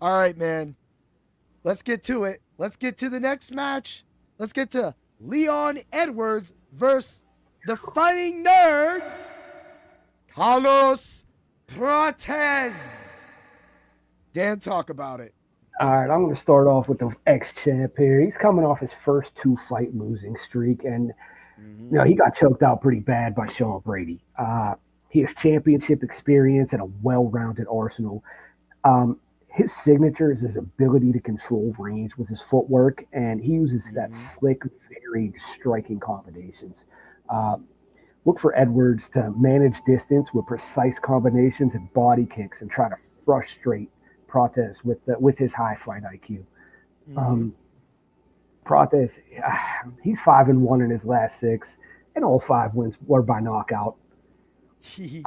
All right, man. Let's get to it. Let's get to the next match. Let's get to Leon Edwards versus the Fighting Nerds, Carlos Prates. Dan, talk about it. All right, I'm going to start off with the ex-champ here. He's coming off his first 2-fight losing streak, and he got choked out pretty bad by Sean Brady. He has championship experience and a well-rounded arsenal. His signature is his ability to control range with his footwork, and he uses that slick, varied striking combinations. Look for Edwards to manage distance with precise combinations and body kicks and try to frustrate Prates with his high fight IQ. Prates, he's 5-1 in his last 6, and all 5 wins were by knockout. He's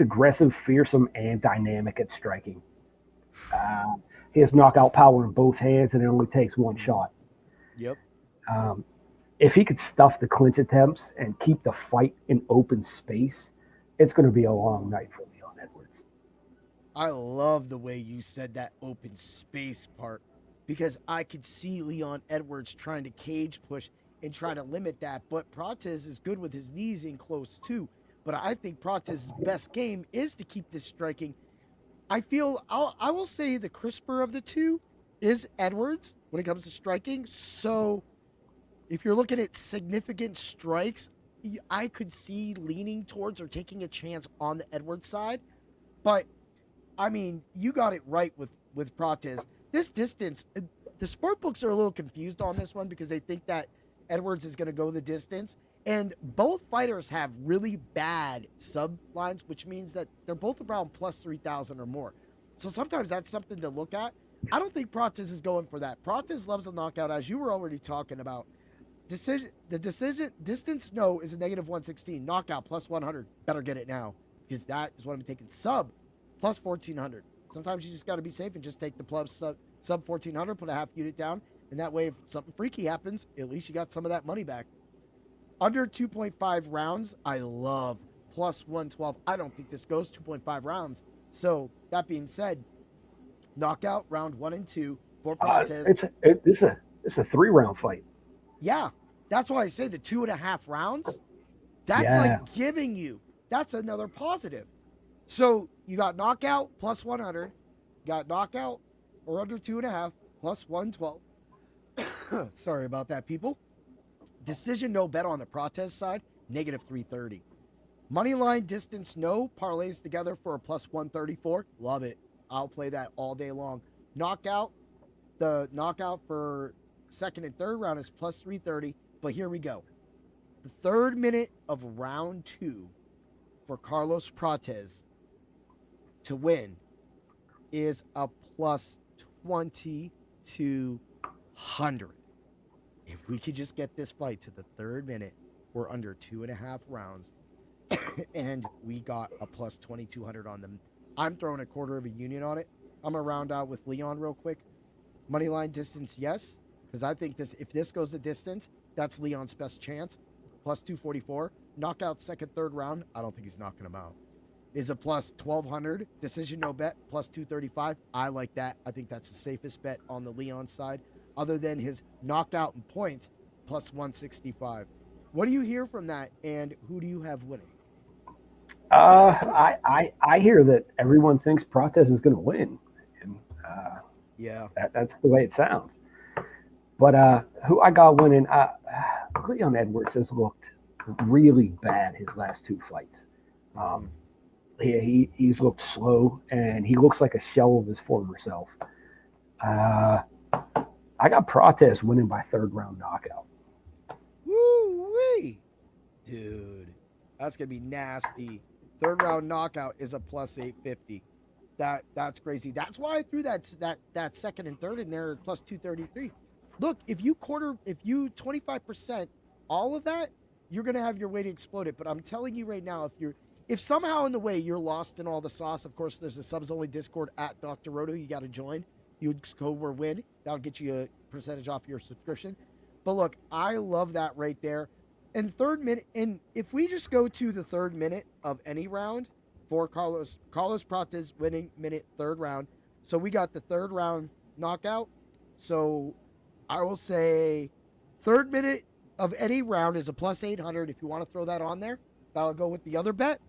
aggressive, fearsome, and dynamic at striking. He has knockout power in both hands, and it only takes one shot. Yep. If he could stuff the clinch attempts and keep the fight in open space, it's going to be a long night for Leon Edwards. I love the way you said that open space part, because I could see Leon Edwards trying to cage push and try to limit that, but Prates is good with his knees in close too. But I think Prates' best game is to keep this striking. I will say the crisper of the two is Edwards when it comes to striking. So if you're looking at significant strikes, I could see leaning towards or taking a chance on the Edwards side. But I mean, you got it right with Prates. This distance, the sport books are a little confused on this one because they think that Edwards is going to go the distance. And both fighters have really bad sub lines, which means that they're both around plus 3,000 or more. So sometimes that's something to look at. I don't think Prates is going for that. Prates loves a knockout, as you were already talking about. The distance, no, is a negative 116. Knockout, plus 100. Better get it now, because that is what I'm taking. Sub, plus 1,400. Sometimes you just got to be safe and just take the plus sub 1,400, put a half unit down, and that way if something freaky happens, at least you got some of that money back. Under 2.5 rounds, I love plus 112. I don't think this goes 2.5 rounds. So, that being said, knockout round 1 and 2 for Prates. It's a 3-round fight. Yeah, that's why I say the 2.5 rounds. That's like giving you. That's another positive. So, you got knockout plus 100. Got knockout or under 2.5 plus 112. Sorry about that, people. Decision no bet on the Prates side, negative 330. Moneyline distance no, parlays together for a plus 134. Love it. I'll play that all day long. Knockout, the knockout for second and third round is plus 330. But here we go. The 3rd minute of round 2 for Carlos Prates to win is a plus 2,200. If we could just get this fight to the 3rd minute, we're under 2.5 rounds, and we got a plus 2,200 on them. I'm throwing a quarter of a unit on it. I'm going to round out with Leon real quick. Moneyline distance, yes, because I think if this goes the distance, that's Leon's best chance. Plus 244. Knockout second, third round, I don't think he's knocking him out. Is a plus 1,200. Decision no bet, plus 235. I like that. I think that's the safest bet on the Leon side, other than his knockout and points, plus 165. What do you hear from that, and who do you have winning? I hear that everyone thinks Prates is going to win. And, yeah, that's the way it sounds. But who I got winning? Leon Edwards has looked really bad his last 2 fights. He's looked slow, and he looks like a shell of his former self. I got Prates winning by 3rd round knockout. Woo-wee. Dude, that's going to be nasty. 3rd round knockout is a plus 850. That's crazy. That's why I threw that second and third in there at plus 233. Look, if you 25% all of that, you're going to have your way to explode it. But I'm telling you right now, if somehow in the way you're lost in all the sauce, of course, there's a subs-only Discord at Dr. Roto. You got to join. You would go where win. That'll get you a percentage off your subscription. But look, I love that right there. And third minute, and if we just go to the third minute of any round for Carlos Prates winning minute third round. So we got the third round knockout. So I will say third minute of any round is a plus 800. If you want to throw that on there, that'll go with the other bet.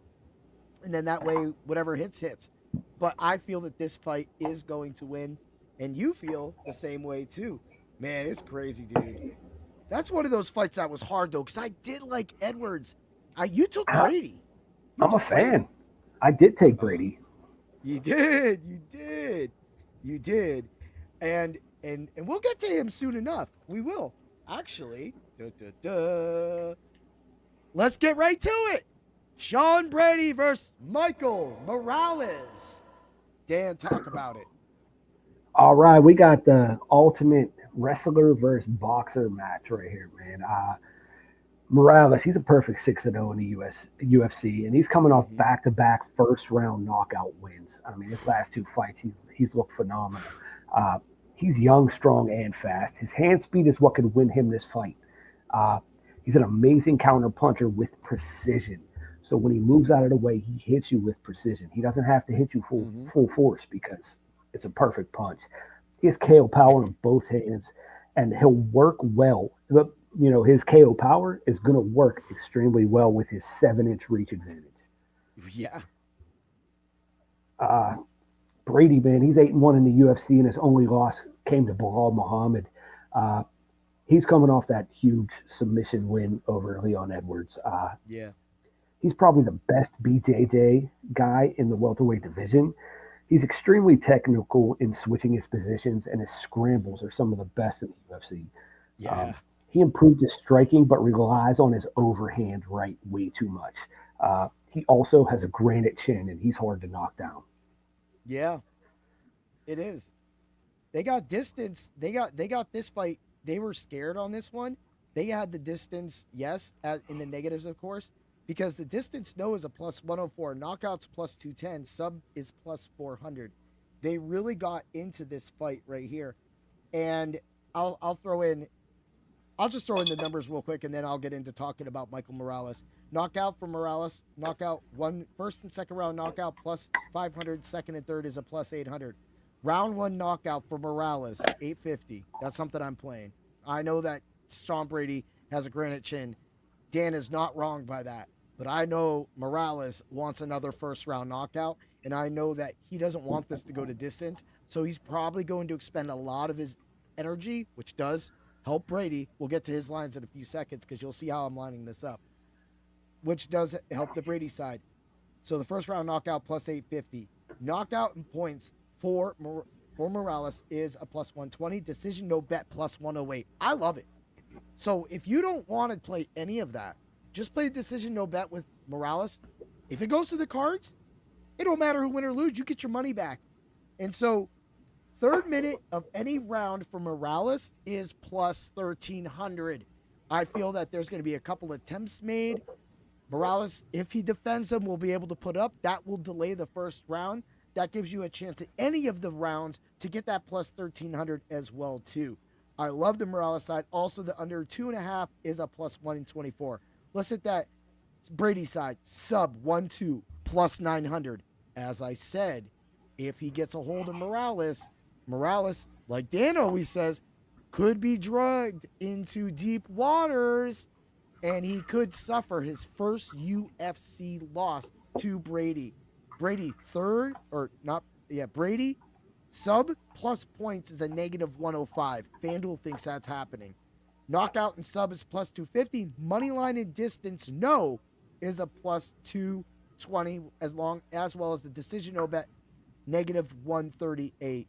And then that way, whatever hits. But I feel that this fight is going to win. And you feel the same way too. Man, it's crazy, dude. That's one of those fights that was hard, though, because I did like Edwards. You took Brady. I'm a fan. I did take Brady. You did. And we'll get to him soon enough. We will. Actually, let's get right to it. Sean Brady versus Michael Morales. Dan, talk about it. All right, we got the ultimate wrestler versus boxer match right here, man. Morales, he's a perfect 6-0 in the UFC, and he's coming off back-to-back first-round knockout wins. I mean, his last two fights, he's looked phenomenal. He's young, strong, and fast. His hand speed is what could win him this fight. He's an amazing counter-puncher with precision. So when he moves out of the way, he hits you with precision. He doesn't have to hit you full force because it's a perfect punch. He has KO power in both hands, and he'll work well. His KO power is going to work extremely well with his 7-inch reach advantage. Yeah. Brady, man, he's 8-1 in the UFC, and his only loss came to Bilal Muhammad. He's coming off that huge submission win over Leon Edwards. He's probably the best BJJ guy in the welterweight division. He's extremely technical in switching his positions, and his scrambles are some of the best in the UFC. Yeah. He improved his striking, but relies on his overhand right way too much. He also has a granite chin, and he's hard to knock down. Yeah, it is. They got distance. They got this fight. They were scared on this one. They had the distance, yes, in the negatives, of course, because the distance no is a plus 104, knockouts plus 210, sub is plus 400. They really got into this fight right here, and I'll just throw in the numbers real quick, and then I'll get into talking about Michael Morales. Knockout for Morales, knockout one, first and second round knockout plus 500, second and third is a plus 800. Round one knockout for Morales, 850. That's something I'm playing. I know that Sean Brady has a granite chin. Dan is not wrong by that, but I know Morales wants another first round knockout, and I know that he doesn't want this to go to distance, so he's probably going to expend a lot of his energy, which does help Brady. We'll get to his lines in a few seconds because you'll see how I'm lining this up, which does help the Brady side. So the first round knockout plus 850. Knockout in points for Morales is a plus 120. Decision no bet plus 108. I love it. So if you don't want to play any of that, just play decision no bet with Morales. If it goes to the cards, it don't matter who win or lose. You get your money back. And so third minute of any round for Morales is plus 1,300. I feel that there's going to be a couple attempts made. Morales, if he defends them, will be able to put up. That will delay the first round. That gives you a chance at any of the rounds to get that plus 1,300 as well, too. I love the Morales side. Also, the under 2.5 is a plus 124. Let's hit that Brady side. Sub 1-2 plus 900. As I said, if he gets a hold of Morales, like Dan always says, could be drugged into deep waters, and he could suffer his first UFC loss to Brady. Brady sub plus points is a negative 105. FanDuel thinks that's happening. Knockout and sub is plus 250. Money line and distance no is a plus 220 as well as the decision no bet negative 138.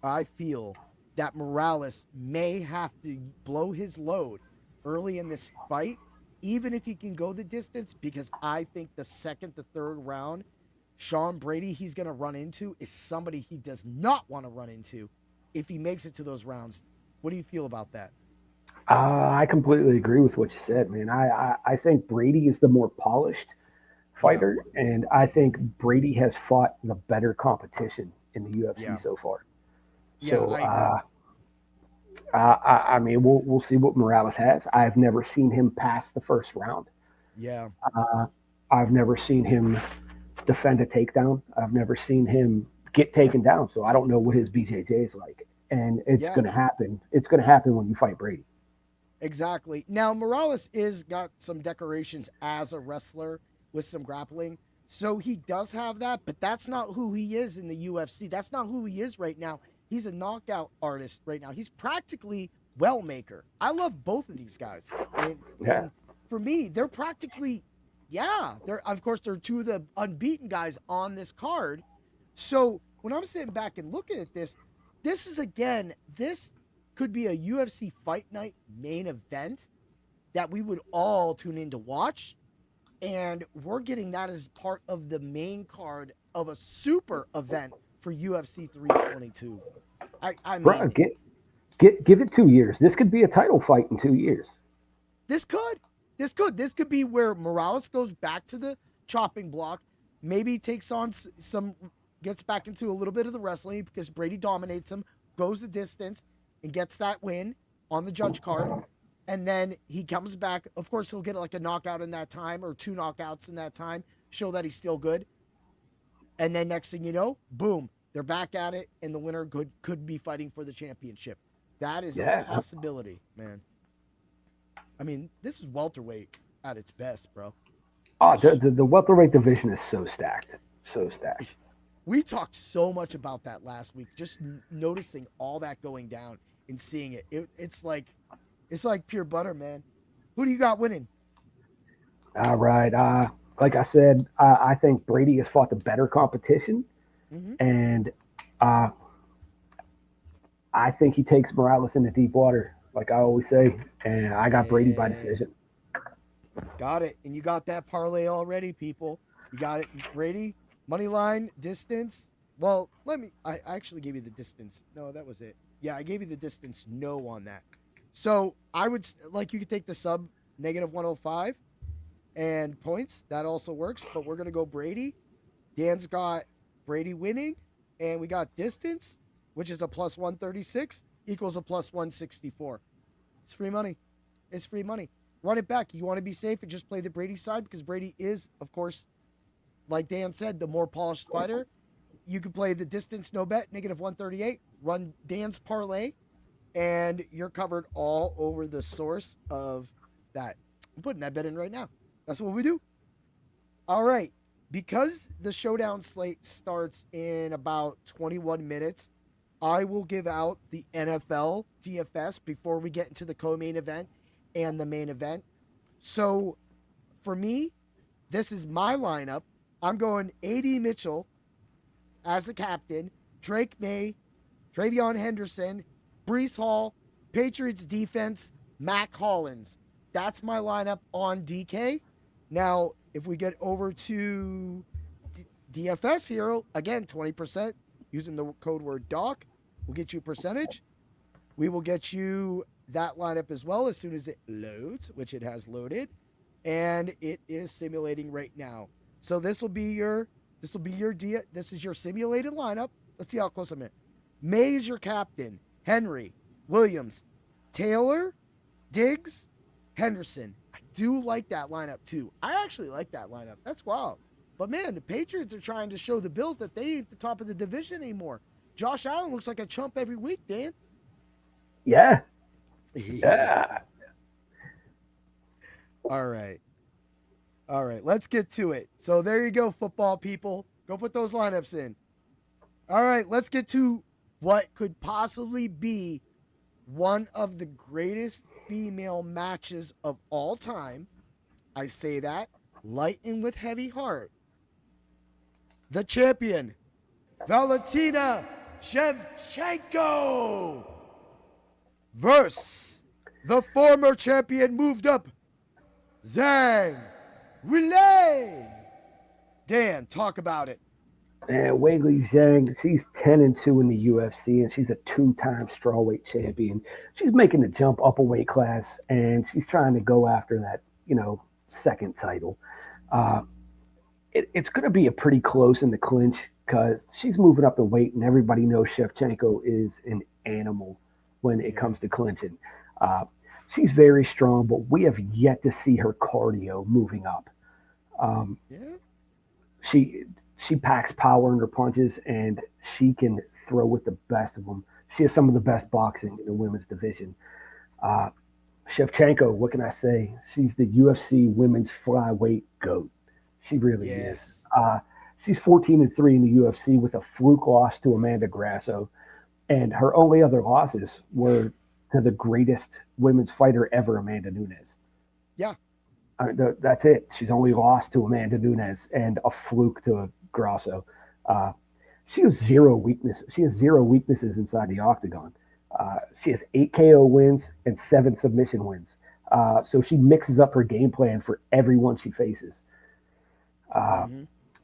I feel that Morales may have to blow his load early in this fight, even if he can go the distance, because I think the second to third round, Sean Brady he's going to run into is somebody he does not want to run into if he makes it to those rounds. What do you feel about that? I completely agree with what you said, man. I think Brady is the more polished fighter, and I think Brady has fought the better competition in the UFC so far. Yeah, so, I mean, we'll see what Morales has. I've never seen him pass the first round. Yeah. I've never seen him defend a takedown. I've never seen him get taken down. So I don't know what his BJJ is like. And it's Yeah. going to happen. It's going to happen when you fight Brady. Exactly. Now Morales is got some decorations as a wrestler with some grappling. So he does have that, but that's not who he is in the UFC. That's not who he is right now. He's a knockout artist right now. He's practically well maker. I love both of these guys. And for me, they're practically, yeah, they're of course they're two of the unbeaten guys on this card. So when I'm sitting back and looking at this is again, this could be a UFC fight night main event that we would all tune in to watch. And we're getting that as part of the main card of a super event for UFC 322. I mean, Bro, give it 2 years. This could be a title fight in 2 years. this could be where Morales goes back to the chopping block, maybe takes on some, gets back into a little bit of the wrestling because Brady dominates him, goes the distance, and gets that win on the judge card. And then he comes back. Of course, he'll get like a knockout in that time or 2 knockouts in that time, show that he's still good. And then next thing you know, boom, they're back at it, and the winner could be fighting for the championship. That is a possibility, man. I mean, this is welterweight at its best, bro. Oh, the welterweight division is so stacked. So stacked. We talked so much about that last week, just noticing all that going down and seeing it. It's like pure butter, man. Who do you got winning? All right. Like I said, I think Brady has fought the better competition, and I think he takes Morales into deep water, like I always say. And I got Brady by decision. Got it. And you got that parlay already, people. You got it, Brady. Money line, distance. Well, I actually gave you the distance. No, that was it. Yeah, I gave you the distance no on that. So I would, like, you could take the sub -105 and points. That also works, but we're going to go Brady. Dan's got Brady winning, and we got distance, which is a +136, equals a +164. It's free money. It's free money. Run it back. You want to be safe and just play the Brady side because Brady is, of course, like Dan said, the more polished fighter. You can play the distance no bet, -138. Run Dan's parlay, and you're covered all over the source of that. I'm putting that bet in right now. That's what we do. All right. Because the Showdown Slate starts in about 21 minutes, I will give out the NFL DFS before we get into the co-main event and the main event. So for me, this is my lineup. I'm going A.D. Mitchell as the captain, Drake May, Travion Henderson, Brees Hall, Patriots defense, Mac Hollins. That's my lineup on DK. Now, if we get over to DFS here, again, 20% using the code word DOC, we'll get you a percentage. We will get you that lineup as well as soon as it loads, which it has loaded, and it is simulating right now. So this is your simulated lineup. Let's see how close I'm in. May is your captain. Henry, Williams, Taylor, Diggs, Henderson. I do like that lineup too. I actually like that lineup. That's wild. But man, the Patriots are trying to show the Bills that they ain't the top of the division anymore. Josh Allen looks like a chump every week, Dan. Yeah. Yeah. All right. Let's get to it. So there you go, football people. Go put those lineups in. All right, let's get to what could possibly be one of the greatest female matches of all time. I say that light and with heavy heart. The champion, Valentina Shevchenko, versus the former champion moved up, Zhang Weili. Dan, talk about it. And Weili Zhang, she's 10-2 in the UFC, and she's a 2-time strawweight champion. She's making the jump up a weight class, and she's trying to go after that, second title. It's going to be a pretty close in the clinch because she's moving up the weight, and everybody knows Shevchenko is an animal when it comes to clinching. She's very strong, but we have yet to see her cardio moving up. Yeah. She packs power in her punches, and she can throw with the best of them. She has some of the best boxing in the women's division. Shevchenko, what can I say? She's the UFC women's flyweight GOAT. She really is. She's 14-3 in the UFC with a fluke loss to Amanda Grasso, and her only other losses were to the greatest women's fighter ever, Amanda Nunes. Yeah. That's it. She's only lost to Amanda Nunes and a fluke to Grasso. She has zero weakness. She has zero weaknesses inside the octagon. She has 8 KO wins and 7 submission wins. So she mixes up her game plan for everyone she faces.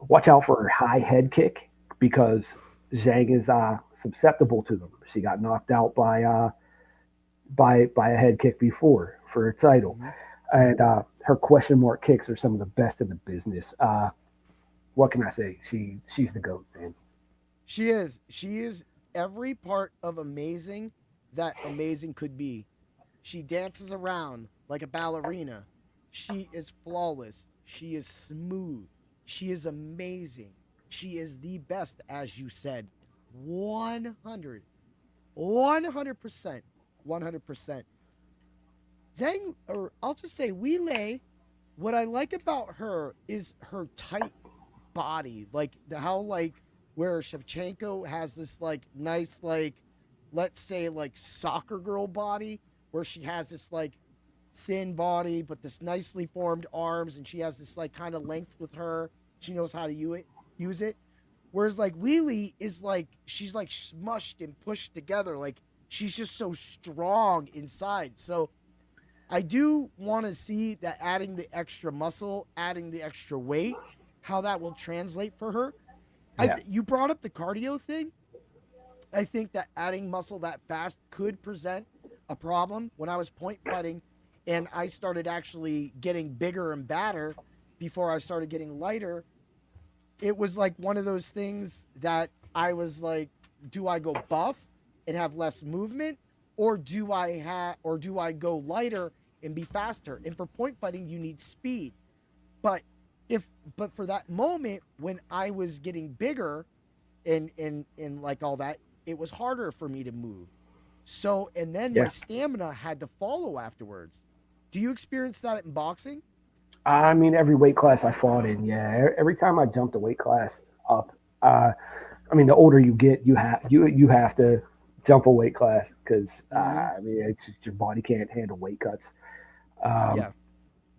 Watch out for her high head kick because Zhang is susceptible to them. She got knocked out by a head kick before for her title. And her question mark kicks are some of the best in the business. What can I say? She's the GOAT, man. She is. She is every part of amazing that amazing could be. She dances around like a ballerina. She is flawless. She is smooth. She is amazing. She is the best, as you said. 100%. 100%. Zhang, or I'll just say Weili, what I like about her is her tight body. Like how where Shevchenko has this nice let's say soccer girl body where she has this thin body but this nicely formed arms, and she has this kind of length with her. She knows how to use it. Whereas Weili is she's smushed and pushed together. She's just so strong inside. So I do want to see that adding the extra muscle, adding the extra weight, how that will translate for her. Yeah. You brought up the cardio thing. I think that adding muscle that fast could present a problem. When I was point fighting and I started actually getting bigger and badder before I started getting lighter, it was one of those things that I was do I go buff and have less movement, or do I go lighter and be faster? And for point fighting, you need speed. But for that moment when I was getting bigger and all that, it was harder for me to move. So, and then my stamina had to follow afterwards. Do you experience that in boxing? I mean, every weight class I fought in, yeah. Every time I jumped a weight class up, I mean, the older you get, you have to jump a weight class because I mean, it's just your body can't handle weight cuts.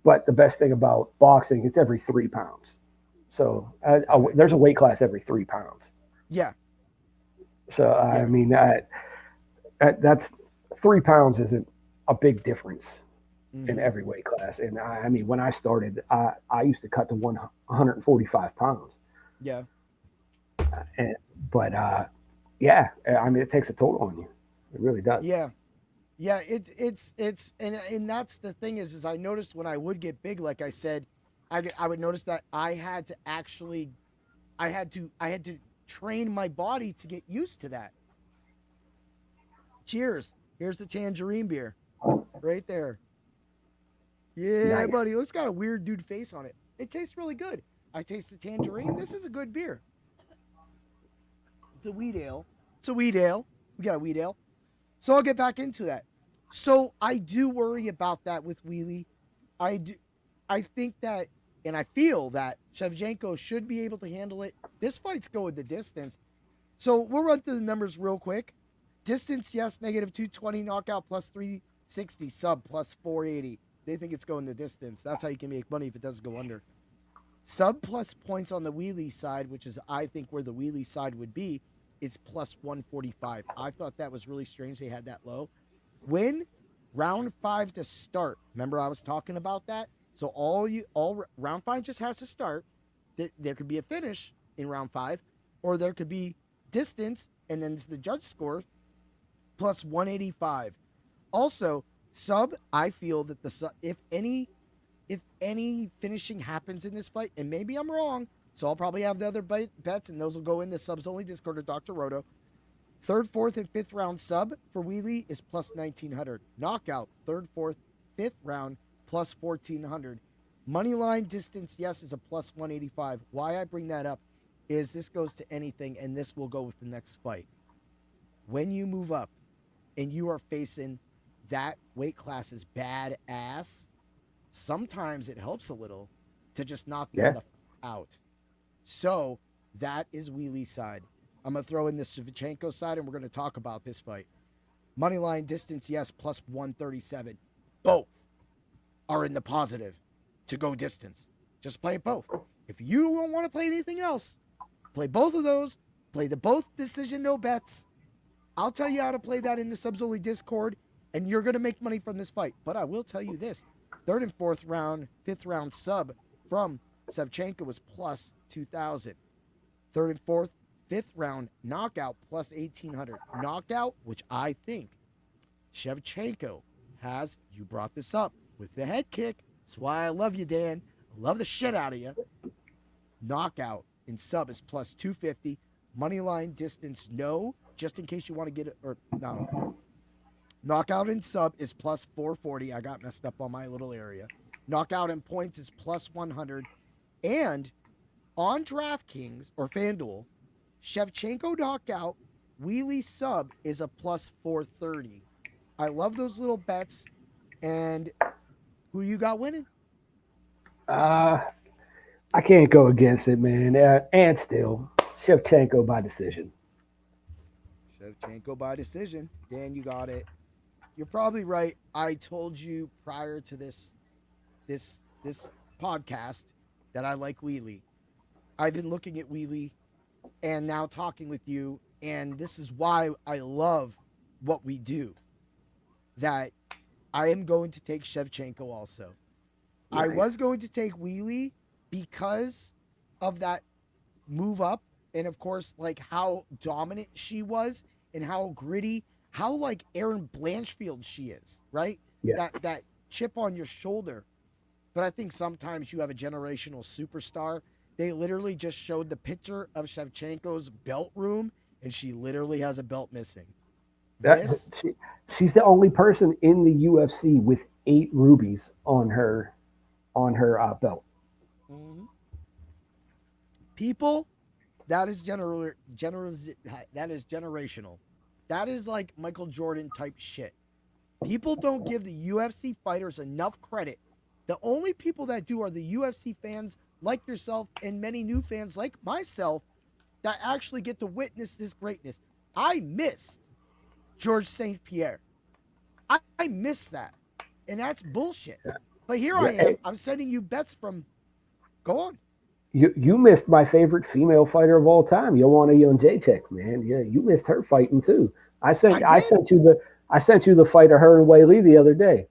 But the best thing about boxing, it's every 3 pounds. So there's a weight class every 3 pounds. Yeah. So I mean, that's 3 pounds isn't a big difference in every weight class. And I mean, when I started, I used to cut to 145 pounds. Yeah. But I mean, it takes a total on you. It really does. Yeah. Yeah, it's and that's the thing is I noticed when I would get big, like I said, I would notice that I had to train my body to get used to that. Cheers. Here's the tangerine beer. Right there. Yeah, Nice. buddy. It's got a weird dude face on it. It tastes really good. I taste the tangerine. This is a good beer. It's a wheat ale. We got a wheat ale. So I'll get back into that. So I do worry about that with Weili. I think that, and I feel that Shevchenko should be able to handle it. This fight's going the distance. So we'll run through the numbers real quick. Distance, yes, negative 220, knockout plus 360, sub plus 480. They think it's going the distance. That's how you can make money if it doesn't go under. Sub plus points on the Weili side, which is I think where the Weili side would be, is plus 145. I thought that was really strange they had that low. Win, round 5 to start. Remember I was talking about that? So all round 5 just has to start. There could be a finish in round 5, or there could be distance, and then the judge score plus 185. Also, sub, I feel that the sub, if any finishing happens in this fight, and maybe I'm wrong, so I'll probably have the other bets, and those will go in the subs only Discord or Dr. Roto. Third, fourth, and fifth round sub for Wheelie is plus 1,900. Knockout, third, fourth, fifth round, plus 1,400. Money line distance, yes, is a plus 185. Why I bring that up is this goes to anything, and this will go with the next fight. When you move up and you are facing that weight class's badass, sometimes it helps a little to just knock them out. So that is Wheelie's side. I'm going to throw in the Shevchenko side, and we're going to talk about this fight. Moneyline distance, yes, plus 137. Both are in the positive to go distance. Just play both. If you don't want to play anything else, play both of those. Play the both decision, no bets. I'll tell you how to play that in the Subsoli Discord, and you're going to make money from this fight. But I will tell you this. Third and fourth round, fifth round sub from Shevchenko was plus 2,000. Third and fourth, fifth round knockout plus 1,800. Knockout, which I think Shevchenko has, you brought this up, with the head kick. That's why I love you, Dan. I love the shit out of you. Knockout in sub is plus 250. Money line distance, no. Just in case you want to get it, or no. Knockout in sub is plus 440. I got messed up on my little area. Knockout in points is plus 100. And on DraftKings or FanDuel, Shevchenko knockout, Wheelie sub is a plus 430. I love those little bets. And who you got winning? I can't go against it, man. And still, Shevchenko by decision. Shevchenko by decision. Dan, you got it. You're probably right. I told you prior to this podcast that I like Wheelie. I've been looking at Wheelie and now talking with you, and this is why I love what we do. That I am going to take Shevchenko also. Right. I was going to take Wheelie because of that move up, and of course, like how dominant she was and how gritty, how like Aaron Blanchfield she is, right? Yeah. That chip on your shoulder. But I think sometimes you have a generational superstar. They literally just showed the picture of Shevchenko's belt room, and she literally has a belt missing. She's the only person in the UFC with 8 rubies on her belt. Mm-hmm. People, that is generational. That is like Michael Jordan type shit. People don't give the UFC fighters enough credit. The only people that do are the UFC fans like yourself and many new fans like myself that actually get to witness this greatness. I missed George St. Pierre. I missed that. And that's bullshit. But here I am. I'm sending you bets from. Go on. You missed my favorite female fighter of all time, Joanna Jędrzejczyk, man. Yeah, you missed her fighting too. I sent you the fight of her and Weili the other day.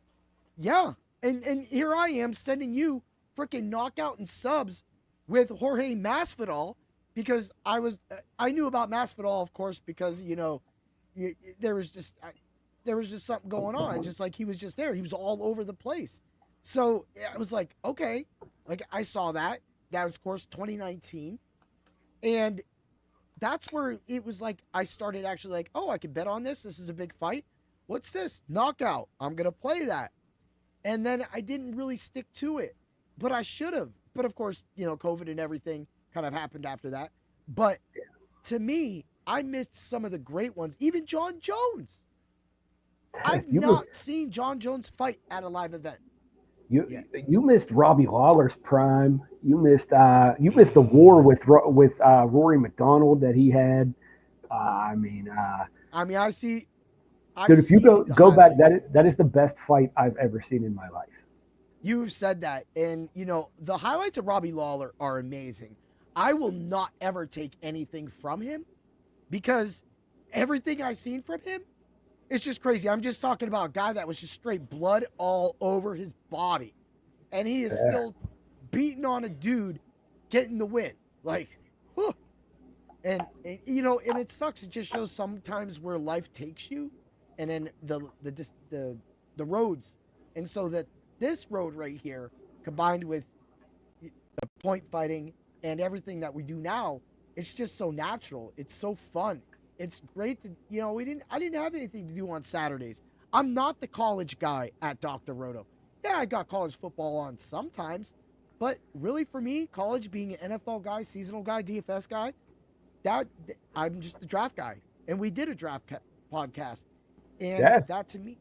Yeah. And here I am sending you freaking knockout and subs with Jorge Masvidal because I knew about Masvidal, of course, because there was just something going on. Just like he was just there. He was all over the place. So I was like, okay, like I saw that. That was, of course, 2019. And that's where it was like I started actually like, oh, I could bet on this. This is a big fight. What's this? Knockout. I'm going to play that. And then I didn't really stick to it. But I should have. But, of course, COVID and everything kind of happened after that. But to me, I missed some of the great ones. Even John Jones. I've not seen John Jones fight at a live event. You missed Robbie Lawler's prime. You missed the war with Rory McDonald that he had. I see. Dude, if you go back, that is the best fight I've ever seen in my life. You've said that, and the highlights of Robbie Lawler are amazing. I will not ever take anything from him because everything I've seen from him, it's just crazy. I'm just talking about a guy that was just straight blood all over his body. And he is still beating on a dude getting the win. Like, whew. And it sucks. It just shows sometimes where life takes you and then the roads. And so that this road right here, combined with the point fighting and everything that we do now, it's just so natural. It's so fun. it's great to, I didn't have anything to do on Saturdays. I'm not the college guy at Dr. Roto. Yeah, I got college football on sometimes, but really for me, college being an NFL guy, seasonal guy, DFS guy, I'm just the draft guy. And we did a draft podcast. And Yes. that to me,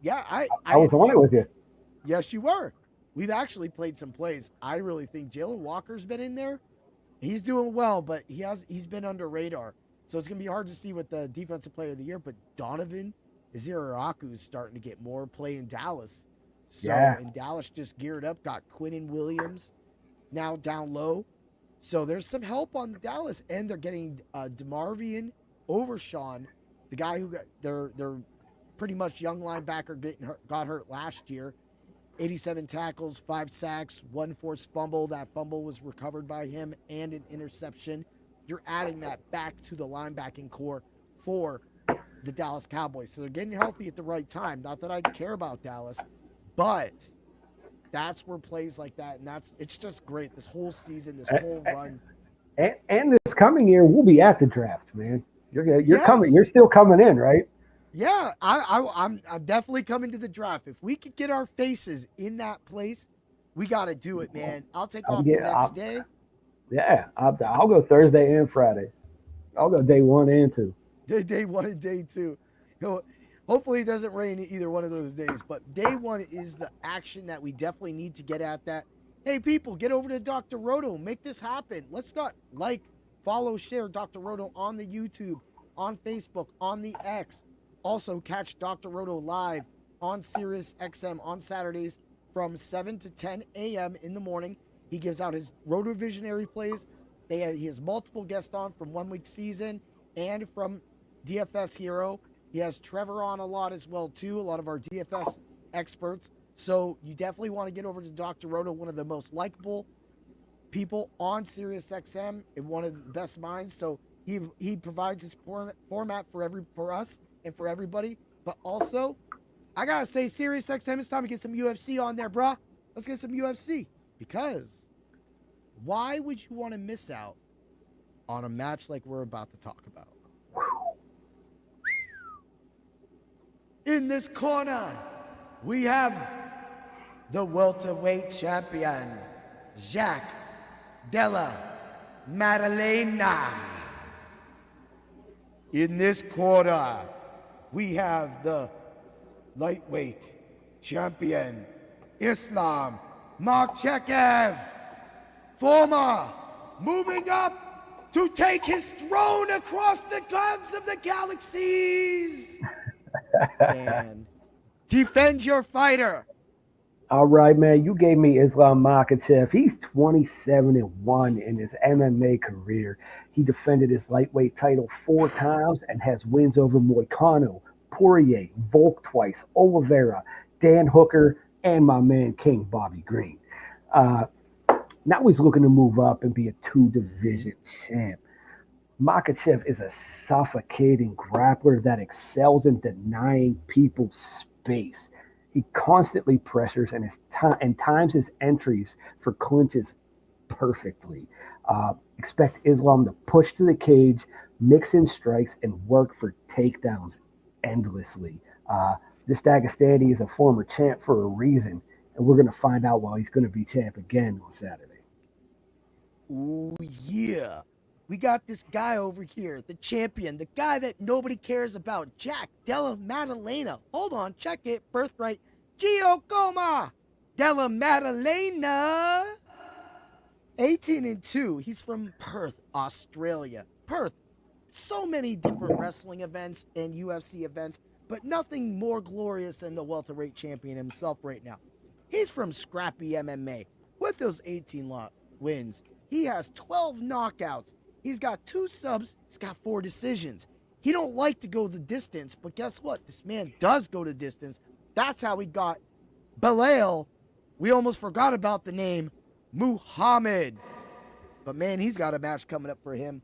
yeah, I was on it with you. Yes, you were. We've actually played some plays. I really think Jalen Walker's been in there. He's doing well, but he's been under radar. So it's going to be hard to see what the defensive player of the year, but Donovan Iziraku is starting to get more play in Dallas. So, Yeah. and Dallas just geared up, got Quinnen Williams now down low. So there's some help on the Dallas, and they're getting DeMarvion Overshawn, the guy who got their pretty much young linebacker got hurt last year. 87 tackles, 5 sacks, 1 forced fumble. That fumble was recovered by him and an interception. You're adding that back to the linebacking core for the Dallas Cowboys. So they're getting healthy at the right time. Not that I care about Dallas, but that's where plays like that, and it's just great. This whole season, this whole run. And this coming year, we'll be at the draft, man. You're Yes. coming. You're still coming in, right? Yeah, I'm definitely coming to the draft. If we could get our faces in that place, we got to do it, man. I'll take off the next day. Yeah, I'll go Thursday and Friday. I'll go day 1 and 2. Day 1 and day 2. Hopefully it doesn't rain either one of those days. But day 1 is the action that we definitely need to get at that. Hey, people, get over to Dr. Roto. Make this happen. Let's follow, share Dr. Roto on the YouTube, on Facebook, on the X. Also, catch Dr. Roto live on Sirius XM on Saturdays from 7 to 10 a.m. in the morning. He gives out his Roto Visionary plays. He has multiple guests on from 1 week season and from DFS Hero. He has Trevor on a lot as well, too, a lot of our DFS experts. So you definitely want to get over to Dr. Roto, one of the most likable people on Sirius XM and one of the best minds. So he provides his format for us and for everybody. But also, I got to say, Sirius XM, it's time to get some UFC on there, bruh. Let's get some UFC. Because why would you want to miss out on a match like we're about to talk about? In this corner, we have the welterweight champion, Jack Della Maddalena. In this quarter, we have the lightweight champion, Islam Makhachev, former, moving up to take his throne across the gods of the galaxies. Dan, defend your fighter. All right, man. You gave me Islam Makhachev. He's 27-1 in his MMA career. He defended his lightweight title 4 times and has wins over Moicano, Poirier, Volk twice, Oliveira, Dan Hooker, and my man King Bobby Green. Now he's looking to move up and be a 2-division champ. Makhachev is a suffocating grappler that excels in denying people space. He constantly pressures and times his entries for clinches perfectly. Expect Islam to push to the cage, mix in strikes, and work for takedowns endlessly. This Dagestani is a former champ for a reason, and we're going to find out why he's going to be champ again on Saturday. Ooh, yeah. We got this guy over here, the champion, the guy that nobody cares about, Jack Della Maddalena. Hold on, check it. Birthright. Giacomo Della Maddalena. 18-2. He's from Perth, Australia. Perth. So many different wrestling events and UFC events, but nothing more glorious than the welterweight champion himself right now. He's from scrappy MMA. With those 18 wins, he has 12 knockouts. He's got 2 subs. He's got 4 decisions. He don't like to go the distance, but guess what? This man does go the distance. That's how he got Belal. We almost forgot about the name Muhammad. But man, he's got a match coming up for him.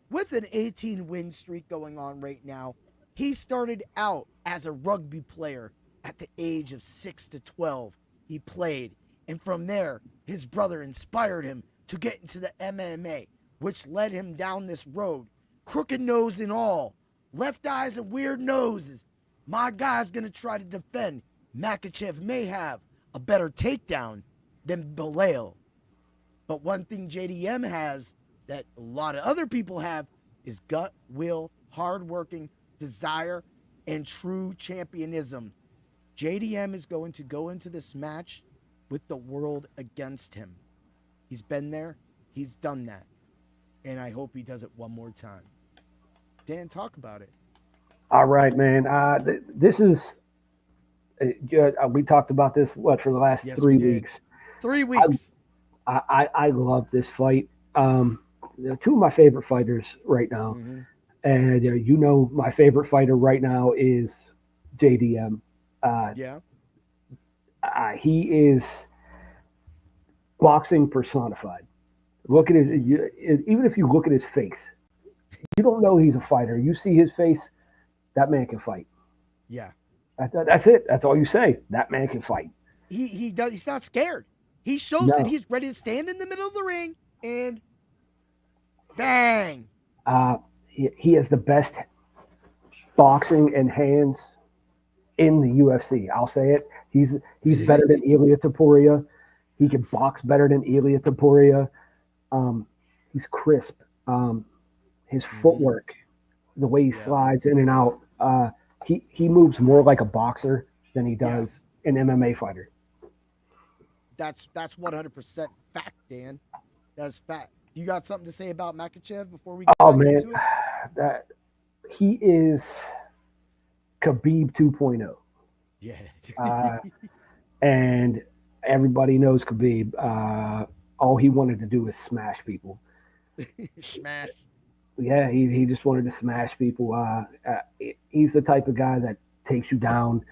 With an 18-win streak going on right now, he started out as a rugby player at the age of 6 to 12. He played, and from there, his brother inspired him to get into the MMA, which led him down this road crooked nose and all, left eyes and weird noses. My guy's going to try to defend. Makhachev may have a better takedown than Belal. But one thing JDM has that a lot of other people have is gut, will, hardworking, desire, and true championism. JDM is going to go into this match with the world against him. He's been there. He's done that. And I hope he does it one more time. Dan, talk about it. All right, man. This is we talked about this for the last Yes, 3 we did. weeks. 3 weeks. I love this fight. They're two of my favorite fighters right now, and my favorite fighter right now is JDM. Yeah. He is boxing personified. Look at even if you look at his face, you don't know he's a fighter. You see his face, that man can fight. Yeah. That's it. That's all you say. That man can fight. He does. He's not scared. He shows that he's ready to stand in the middle of the ring and bang. He has the best boxing and hands in the UFC. I'll say it. He's better than Ilia Topuria. He can box better than Ilia Topuria. He's crisp. His footwork, the way he slides in and out, he moves more like a boxer than he does an MMA fighter. That's 100% fact, Dan. That's fact. You got something to say about Makhachev before we get back into it? That he is Khabib 2.0. Yeah. And everybody knows Khabib. All he wanted to do was smash people. Smash. Yeah, he just wanted to smash people. He's the type of guy that takes you down,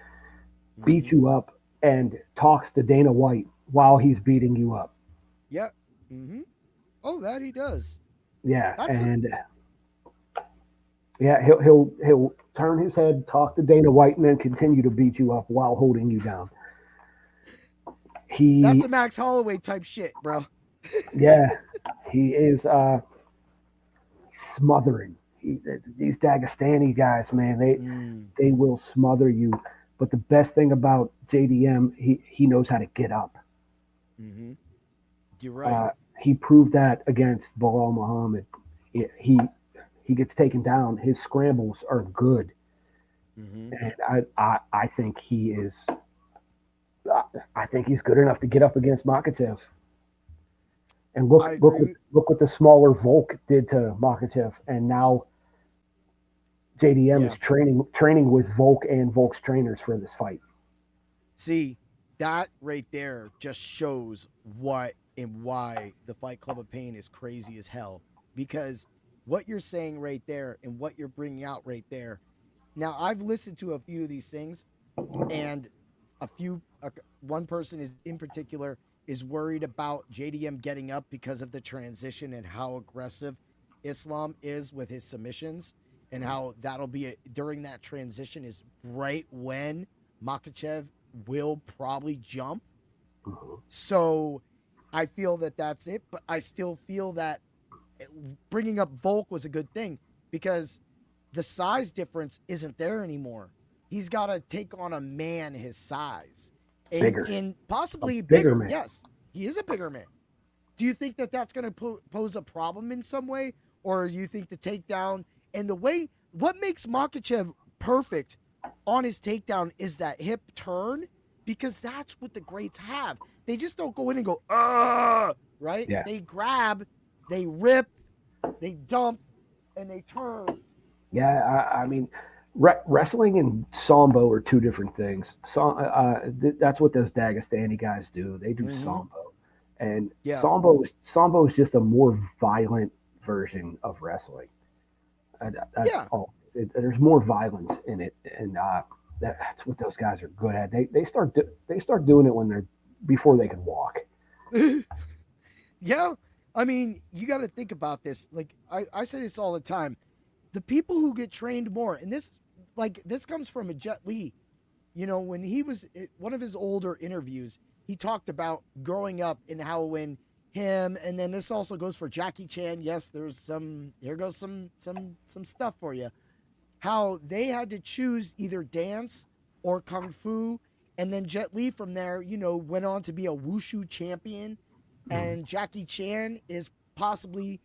beats you up, and talks to Dana White while he's beating you up. Yep. Mm-hmm. Oh, that he does. Yeah, he'll turn his head, talk to Dana White, and then continue to beat you up while holding you down. That's the Max Holloway type shit, bro. Yeah, he is smothering. These Dagestani guys, man, they will smother you. But the best thing about JDM, he knows how to get up. Mm-hmm. You're right. He proved that against Bilal Muhammad. He gets taken down. His scrambles are good, and I think he is. I think he's good enough to get up against Makhachev. And look what the smaller Volk did to Makhachev, and now JDM is training with Volk and Volk's trainers for this fight. See, that right there just shows what and why the Fight Club of Pain is crazy as hell. Because what you're saying right there and what you're bringing out right there. Now, I've listened to a few of these things, and one person is in particular is worried about JDM getting up because of the transition and how aggressive Islam is with his submissions, and how that'll be during that transition is right when Makhachev will probably jump. So I feel that that's it, but I still feel that bringing up Volk was a good thing because the size difference isn't there anymore. He's got to take on a man his size. And possibly bigger man. Yes, he is a bigger man. Do you think that that's going to pose a problem in some way? Or you think the takedown and the way, what makes Makhachev perfect on his takedown is that hip turn, because that's what the greats have. They just don't go in and go, right? Yeah. They grab, they rip, they dump, and they turn. Yeah, I mean, wrestling and sambo are two different things. That's what those Dagestani guys do. They do sambo, and sambo is just a more violent version of wrestling. That's all. There's more violence in it, and that's what those guys are good at. They start doing it before they can walk. Yeah, I mean, you got to think about this. Like I say this all the time. The people who get trained more, and this comes from a Jet Li. You know, when he was one of his older interviews, he talked about growing up and how when him, and then this also goes for Jackie Chan. Yes, here goes some stuff for you. How they had to choose either dance or kung fu, and then Jet Li from there, went on to be a wushu champion, and Jackie Chan is possibly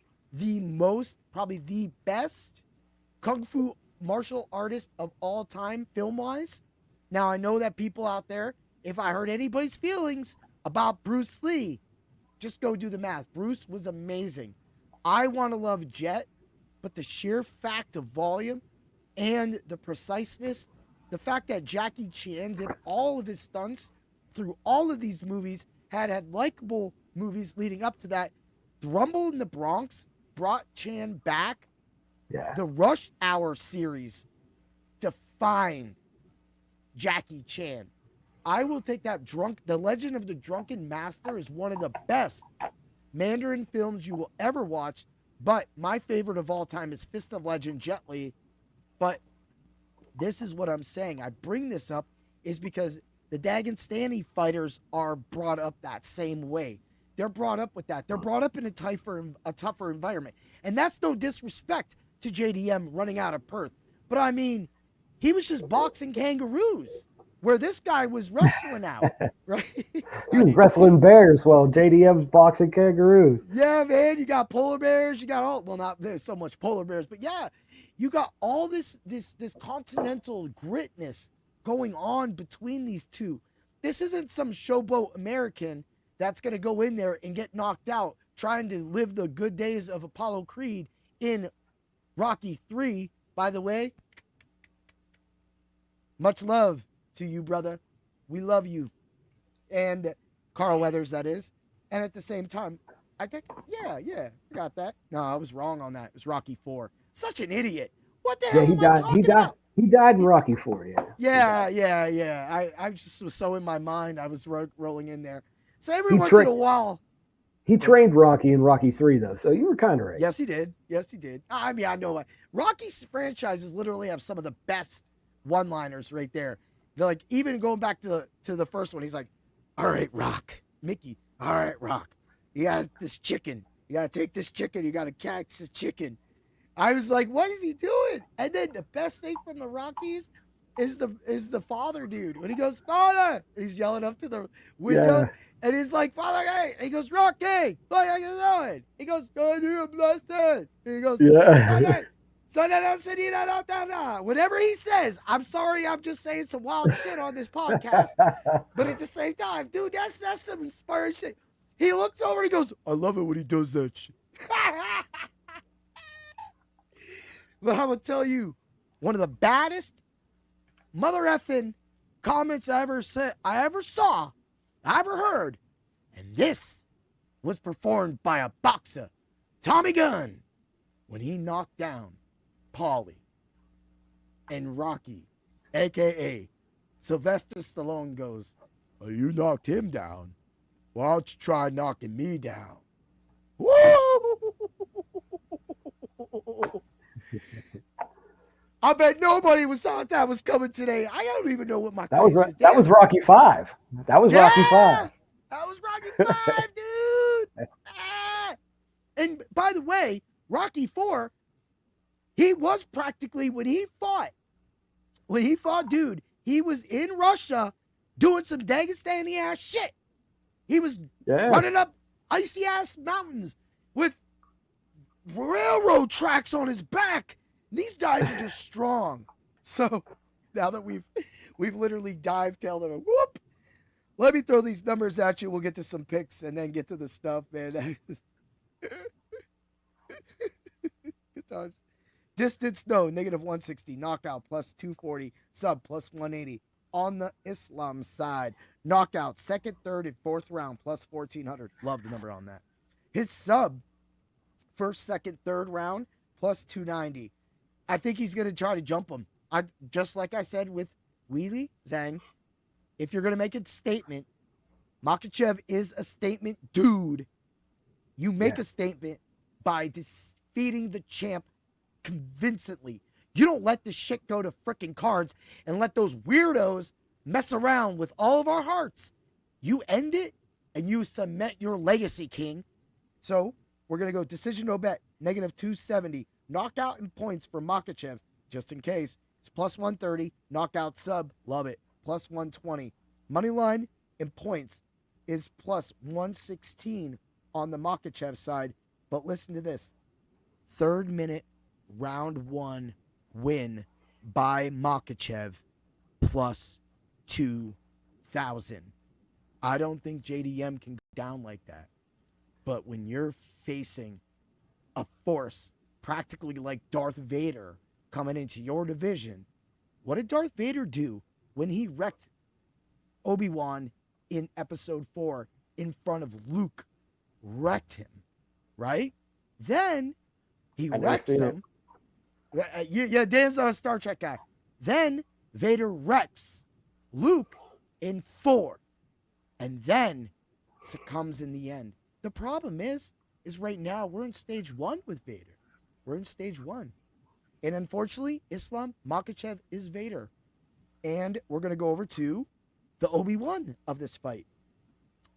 probably the best kung fu martial artist of all time, film-wise. Now, I know that people out there, if I hurt anybody's feelings about Bruce Lee, just go do the math. Bruce was amazing. I want to love Jet, but the sheer fact of volume and the preciseness, the fact that Jackie Chan did all of his stunts through all of these movies, had likable movies leading up to that. The Rumble in the Bronx brought Chan back. Yeah. The Rush Hour series defined Jackie Chan. I will take that. The Legend of the Drunken Master is one of the best Mandarin films you will ever watch, but my favorite of all time is Fist of Legend, Jet Li. But this is what I'm saying. I bring this up is because the Dagestani fighters are brought up that same way. They're brought up with that. They're brought up in a tougher environment. And that's no disrespect to JDM running out of Perth. But I mean, he was just boxing kangaroos, where this guy was wrestling out, right? He was wrestling bears while JDM's boxing kangaroos. Yeah, man, you got polar bears, you got not there's so much polar bears, but yeah, you got all this continental gritness going on between these two. This isn't some showboat American that's going to go in there and get knocked out trying to live the good days of Apollo Creed in Rocky 3. By the way, much love to you, brother. We love you. And Carl Weathers, that is. And at the same time, I think, yeah, got that. No, I was wrong on that. It was Rocky 4. Such an idiot. What the hell am I talking about? He died in Rocky 4, yeah. Yeah. I just was so in my mind, I was rolling in there. So every once in a while. He trained Rocky in Rocky 3, though, so you were kind of right. Yes, he did. I mean, I know. Rocky's franchises literally have some of the best one-liners right there. They're like, even going back to the first one, he's like, all right, Rock. Mickey, all right, Rock. You got this chicken. You got to take this chicken. You got to catch the chicken. I was like, what is he doing? And then the best thing from the Rockies is the father dude. When he goes, Father! And he's yelling up to the window. Yeah. And he's like, Father, hey! And he goes, Rocky! What are you doing? He goes, God, you blessed. And he goes, okay. Whatever he says, I'm sorry, I'm just saying some wild shit on this podcast. But at the same time, dude, that's some inspiring shit. He looks over and he goes, I love it when he does that shit. But I'm going to tell you, one of the baddest mother effing comments I ever saw, I ever heard, and this was performed by a boxer, Tommy Gunn, when he knocked down Paulie and Rocky, a.k.a. Sylvester Stallone, goes, well, you knocked him down. Why don't you try knocking me down? Woo! I bet nobody thought that was coming today. I don't even know what my that was Rocky 5. That was Rocky 5. That was Rocky 5, dude. And by the way, Rocky 4, he was practically when he fought, dude, he was in Russia doing some Dagestani ass shit. He was running up icy ass mountains with railroad tracks on his back. These guys are just strong. So now that we've literally dive-tailed it, whoop. Let me throw these numbers at you. We'll get to some picks and then get to the stuff, man. Good times. Distance, no, -160. Knockout, +240. Sub, +180. On the Islam side, knockout, second, third, and fourth round, +1400. Love the number on that. His sub, first, second, third round, +290. I think he's going to try to jump him. Just like I said with Weili Zhang, if you're going to make a statement, Makhachev is a statement dude. You make a statement by defeating the champ convincingly. You don't let this shit go to freaking cards and let those weirdos mess around with all of our hearts. You end it and you cement your legacy, King. So we're going to go decision no bet, negative 270. Knockout in points for Makhachev, just in case. It's plus 130. Knockout sub, love it, plus 120. Money line in points is plus 116 on the Makhachev side. But listen to this. 3rd minute, round 1 win by Makhachev, plus 2,000. I don't think JDM can go down like that. But when you're facing a force practically like Darth Vader coming into your division, what did Darth Vader do when he wrecked Obi-Wan in episode 4 in front of Luke? Wrecked him, right? Then he wrecks him. Yeah, Dan's a Star Trek guy. Then Vader wrecks Luke in 4 and then succumbs in the end. The problem is right now we're in stage 1 with Vader. We're in stage 1. And unfortunately, Islam Makhachev is Vader. And we're going to go over to the Obi-Wan of this fight.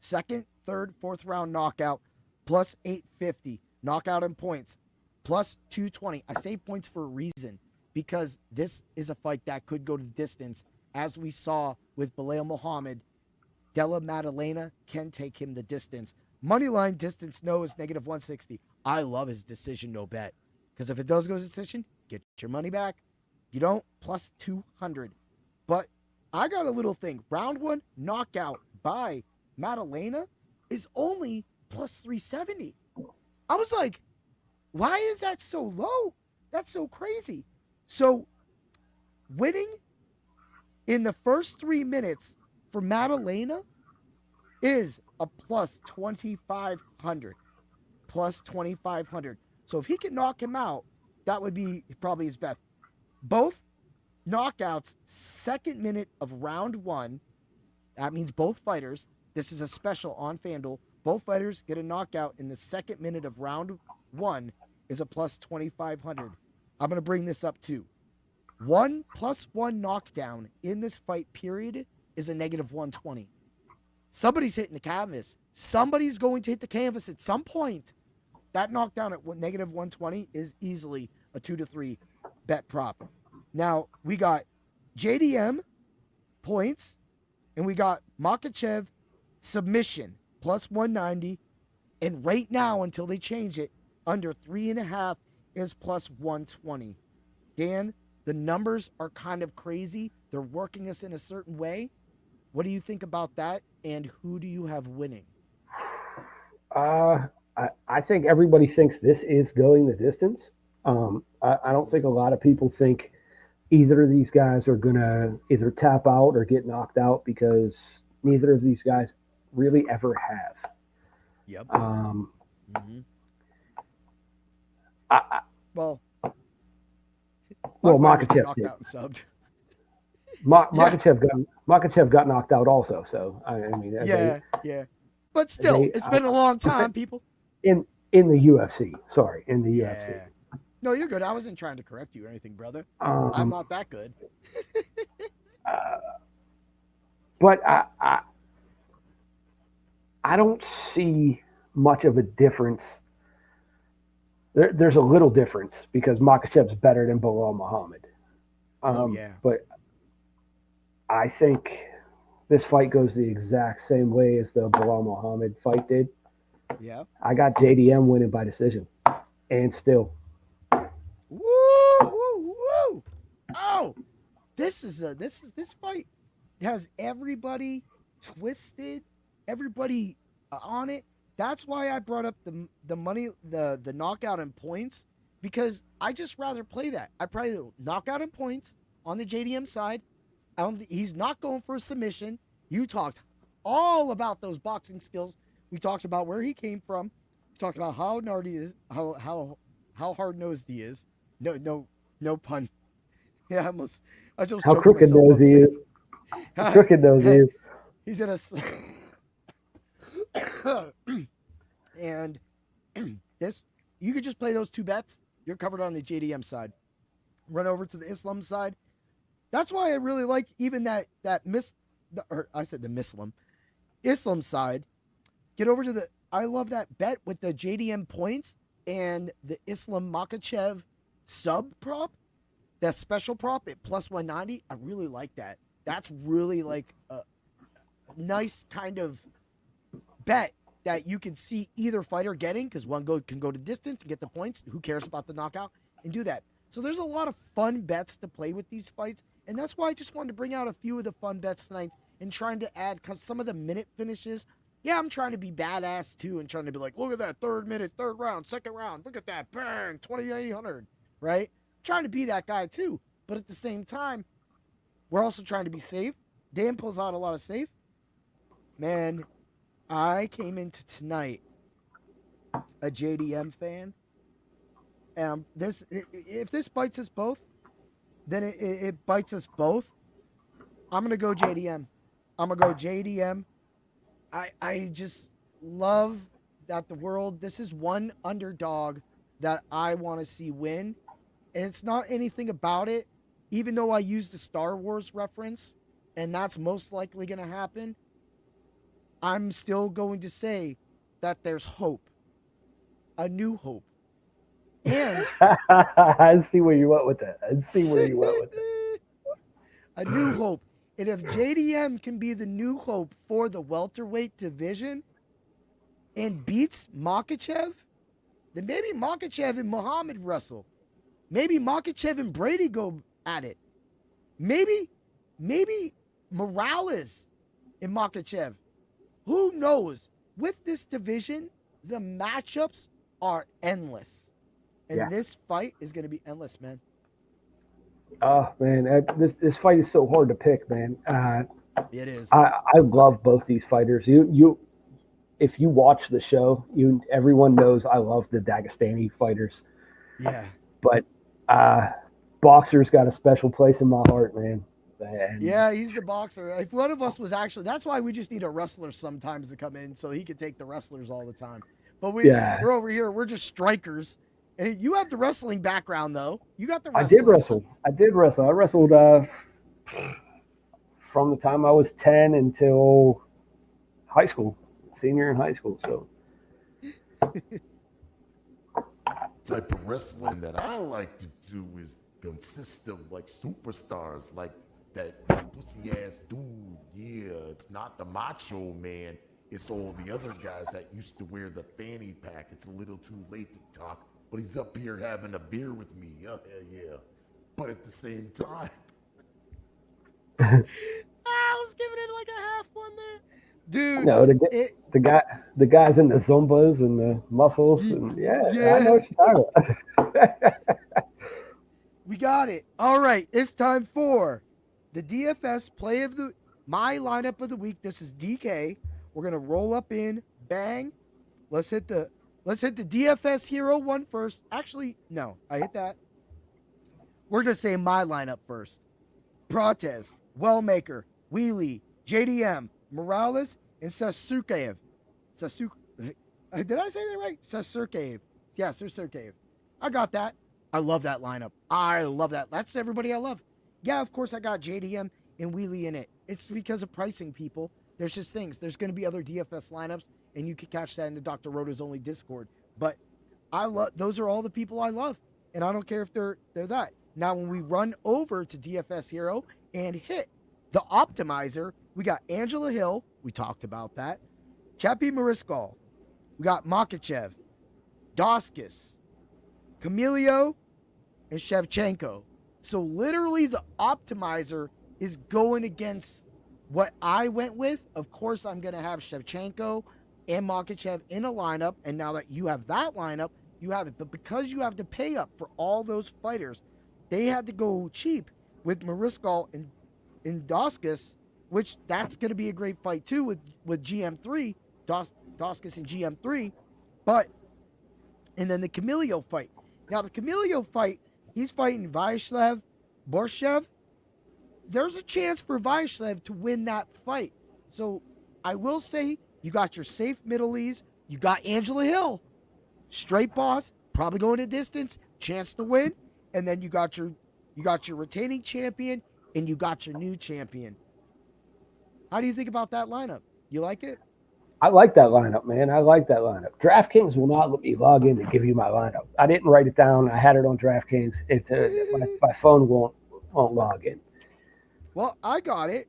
2nd, 3rd, 4th round knockout, plus 850. Knockout in points, plus 220. I say points for a reason, because this is a fight that could go to distance. As we saw with Belal Muhammad, Della Maddalena can take him the distance. Moneyline distance no is negative 160. I love his decision no bet, because if it does go to decision, get your money back. You don't, plus 200. But I got a little thing. Round 1 knockout by Maddalena is only plus 370. I was like, why is that so low? That's so crazy. So winning in the first 3 minutes for Maddalena is a plus 2,500. Plus 2,500. So if he can knock him out, that would be probably his best. Both knockouts, 2nd minute of round 1. That means both fighters. This is a special on FanDuel. Both fighters get a knockout in the 2nd minute of round 1 is a plus 2,500. I'm going to bring this up too. 1 plus 1 knockdown in this fight period is a negative 120. Somebody's hitting the canvas. Somebody's going to hit the canvas at some point. That knockdown at negative 120 is easily a 2-3 bet prop. Now, we got JDM points, and we got Makhachev submission, plus 190. And right now, until they change it, under 3.5 is plus 120. Dan, the numbers are kind of crazy. They're working us in a certain way. What do you think about that? And who do you have winning? I think everybody thinks this is going the distance. I don't think a lot of people think either of these guys are going to either tap out or get knocked out, because neither of these guys really ever have. Yep. Well, Makhachev Makhachev did. Out and subbed. Makhachev got knocked out also. So I mean, yeah. But still, it's been a long time, people. In the UFC, sorry, in the UFC. No, you're good. I wasn't trying to correct you or anything, brother. I'm not that good. But I don't see much of a difference. There's a little difference because Makhachev's better than Belal Muhammad. But I think this fight goes the exact same way as the Belal Muhammad fight did. Yeah. I got JDM winning by decision, and still. Woo! Oh, this fight has everybody twisted, everybody on it. That's why I brought up the money, the knockout and points, because I just rather play that. I probably knockout and points on the JDM side. He's not going for a submission. You talked all about those boxing skills. We talked about where he came from. We talked about how hard he is, how hard-nosed he is. No pun. Yeah, I just how crooked nosed he is. How crooked nosed he is. He's in a and this, you could just play those 2 bets. You're covered on the JDM side. Run over to the Islam side. That's why I really like even Islam side. Get over to the I love that bet with the JDM points and the Islam Makhachev sub prop, that special prop at plus 190. I really like that. That's really like a nice kind of bet that you can see either fighter getting, because one can go to distance and get the points. Who cares about the knockout? And do that. So there's a lot of fun bets to play with these fights, and that's why I just wanted to bring out a few of the fun bets tonight and trying to add, because some of the minute finishes, yeah, I'm trying to be badass too and trying to be like, look at that 3rd minute, 3rd round, 2nd round, look at that, bang, 2,800, right? Trying to be that guy too, but at the same time, we're also trying to be safe. Dan pulls out a lot of safe. Man, I came into tonight a JDM fan. If this bites us both, then it bites us both. I'm going to go JDM. I just love that this is one underdog that I want to see win. And it's not anything about it, even though I used the Star Wars reference, and that's most likely going to happen. I'm still going to say that there's hope. A new hope. And I see where you went with that. A new hope. And if JDM can be the new hope for the welterweight division and beats Makhachev, then maybe Makhachev and Muhammad wrestle. Maybe Makhachev and Brady go at it. Maybe Morales and Makhachev. Who knows? With this division, the matchups are endless. And this fight is going to be endless, man. Oh, man. This fight is so hard to pick, man. It is. I love both these fighters. If you watch the show, everyone knows I love the Dagestani fighters. Yeah. But Boxer's got a special place in my heart, man. And yeah, he's the boxer. If one of us was actually, that's why we just need a wrestler sometimes to come in so he can take the wrestlers all the time. But we're over here, we're just strikers. And you have the wrestling background, though. You got the wrestling. I did wrestle. I wrestled from the time I was 10 until high school, senior in high school. So Type of wrestling that I like to do is consist of like superstars, like that pussy ass dude. Yeah, it's not the Macho Man. It's all the other guys that used to wear the fanny pack. It's a little too late to talk, but he's up here having a beer with me. Yeah. But at the same time, I was giving it like a half one there. Dude, no, the guys in the Zumbas and the muscles, and I know what you're talking about. We got it. All right, it's time for the DFS play of my lineup of the week. This is DK. We're gonna roll up in, bang. Let's hit the DFS hero one first. Actually, no, I hit that. We're gonna say my lineup first. Protez, Wellmaker, Wheelie, JDM, Morales, and Sasukev. Did I say that right? Sasukev. Yeah, Sasukev. I got that. I love that lineup. I love that. That's everybody I love. Yeah, of course I got JDM and Wheelie in it. It's because of pricing, people. There's just things. There's going to be other DFS lineups, and you can catch that in the Dr. Rota's only Discord. But those are all the people I love, and I don't care if they're that. Now, when we run over to DFS Hero and hit the optimizer, we got Angela Hill. We talked about that. Chappie Mariscal. We got Makhachev, Doskis, Camilio, and Shevchenko. So literally the optimizer is going against what I went with. Of course, I'm going to have Shevchenko and Makhachev in a lineup. And now that you have that lineup, you have it. But because you have to pay up for all those fighters, they had to go cheap with Mariscal and Doskis, which that's going to be a great fight too with GM3, Doskis and GM3. And then the Camilio fight. Now the Camilio fight, he's fighting Vyacheslav Borshev. There's a chance for Vyacheslav to win that fight. So I will say you got your safe Middle East. You got Angela Hill. Straight boss, probably going to distance, chance to win. And then you got your retaining champion and you got your new champion. How do you think about that lineup? You like it? I like that lineup, man. I like that lineup. DraftKings will not let me log in to give you my lineup. I didn't write it down. I had it on DraftKings. My phone won't log in. Well, I got it.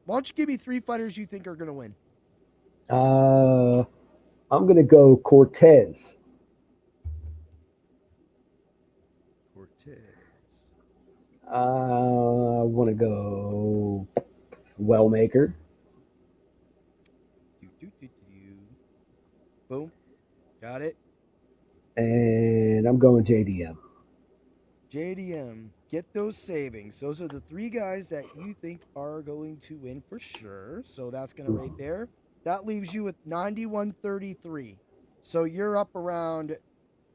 Why don't you give me 3 fighters you think are going to win? I'm going to go Cortez. I want to go Wellmaker. Boom. Got it. And I'm going JDM. JDM. Get those savings. Those are the 3 guys that you think are going to win for sure. So that's going to right there. That leaves you with 91.33. So you're up around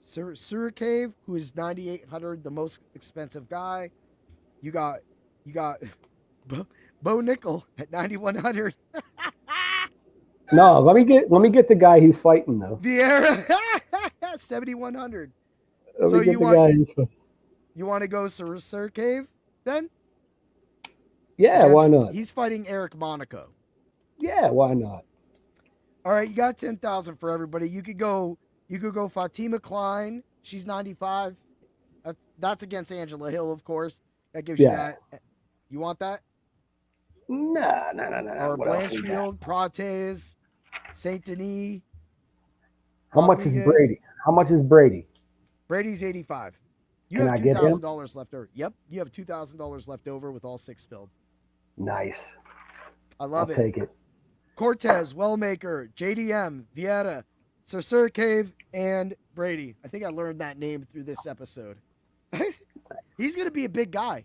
Suricave, who is 9,800, the most expensive guy. You got Bo Nickel at 9,100. No, let me get the guy he's fighting though. Vieira 7,100. So you want to go Suricave then? Yeah, why not? He's fighting Eric Monaco. Yeah, why not? All right, you got 10,000 for everybody. You could go Fatima Klein. She's 95. That's against Angela Hill, of course. That gives you that. You want that? No. Or Blanchfield, Prates, Saint Denis. How much is Brady? Brady's 85. You Can have I get him? $2,000 left over. Yep, you have $2,000 left over with all 6 filled. Nice. I love it. I'll take it. Cortez, Wellmaker, JDM, Vieira, Cave, and Brady. I think I learned that name through this episode. He's going to be a big guy.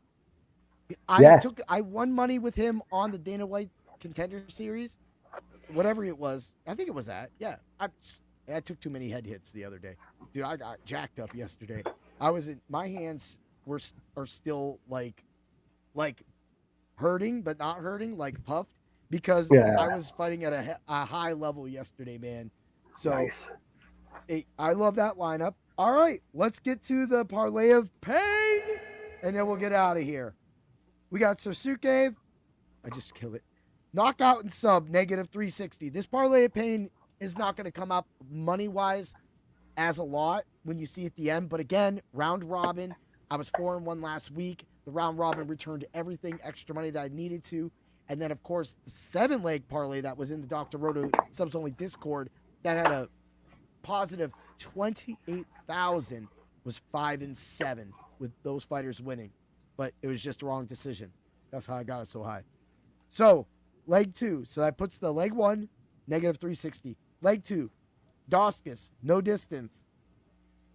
I won money with him on the Dana White Contender Series, whatever it was. I think it was that. Yeah, I took too many head hits the other day, dude. I got jacked up yesterday. My hands are still like hurting, but not hurting, like puffed, because I was fighting at a high level yesterday, man. So nice. I love that lineup. All right, let's get to the parlay of pain, and then we'll get out of here. We got Cave. I just killed it. Knockout and sub, -360. This parlay of pain is not going to come up money-wise as a lot when you see at the end. But again, round robin. I was 4-1 last week. The round robin returned everything extra money that I needed to. And then, of course, the 7-leg parlay that was in the Dr. Roto Subs Only Discord that had a positive 28,000 was 5-7 with those fighters winning. But it was just a wrong decision. That's how I got it so high. So, leg 2. So that puts the leg 1, -360. Leg 2, Doskus, no distance.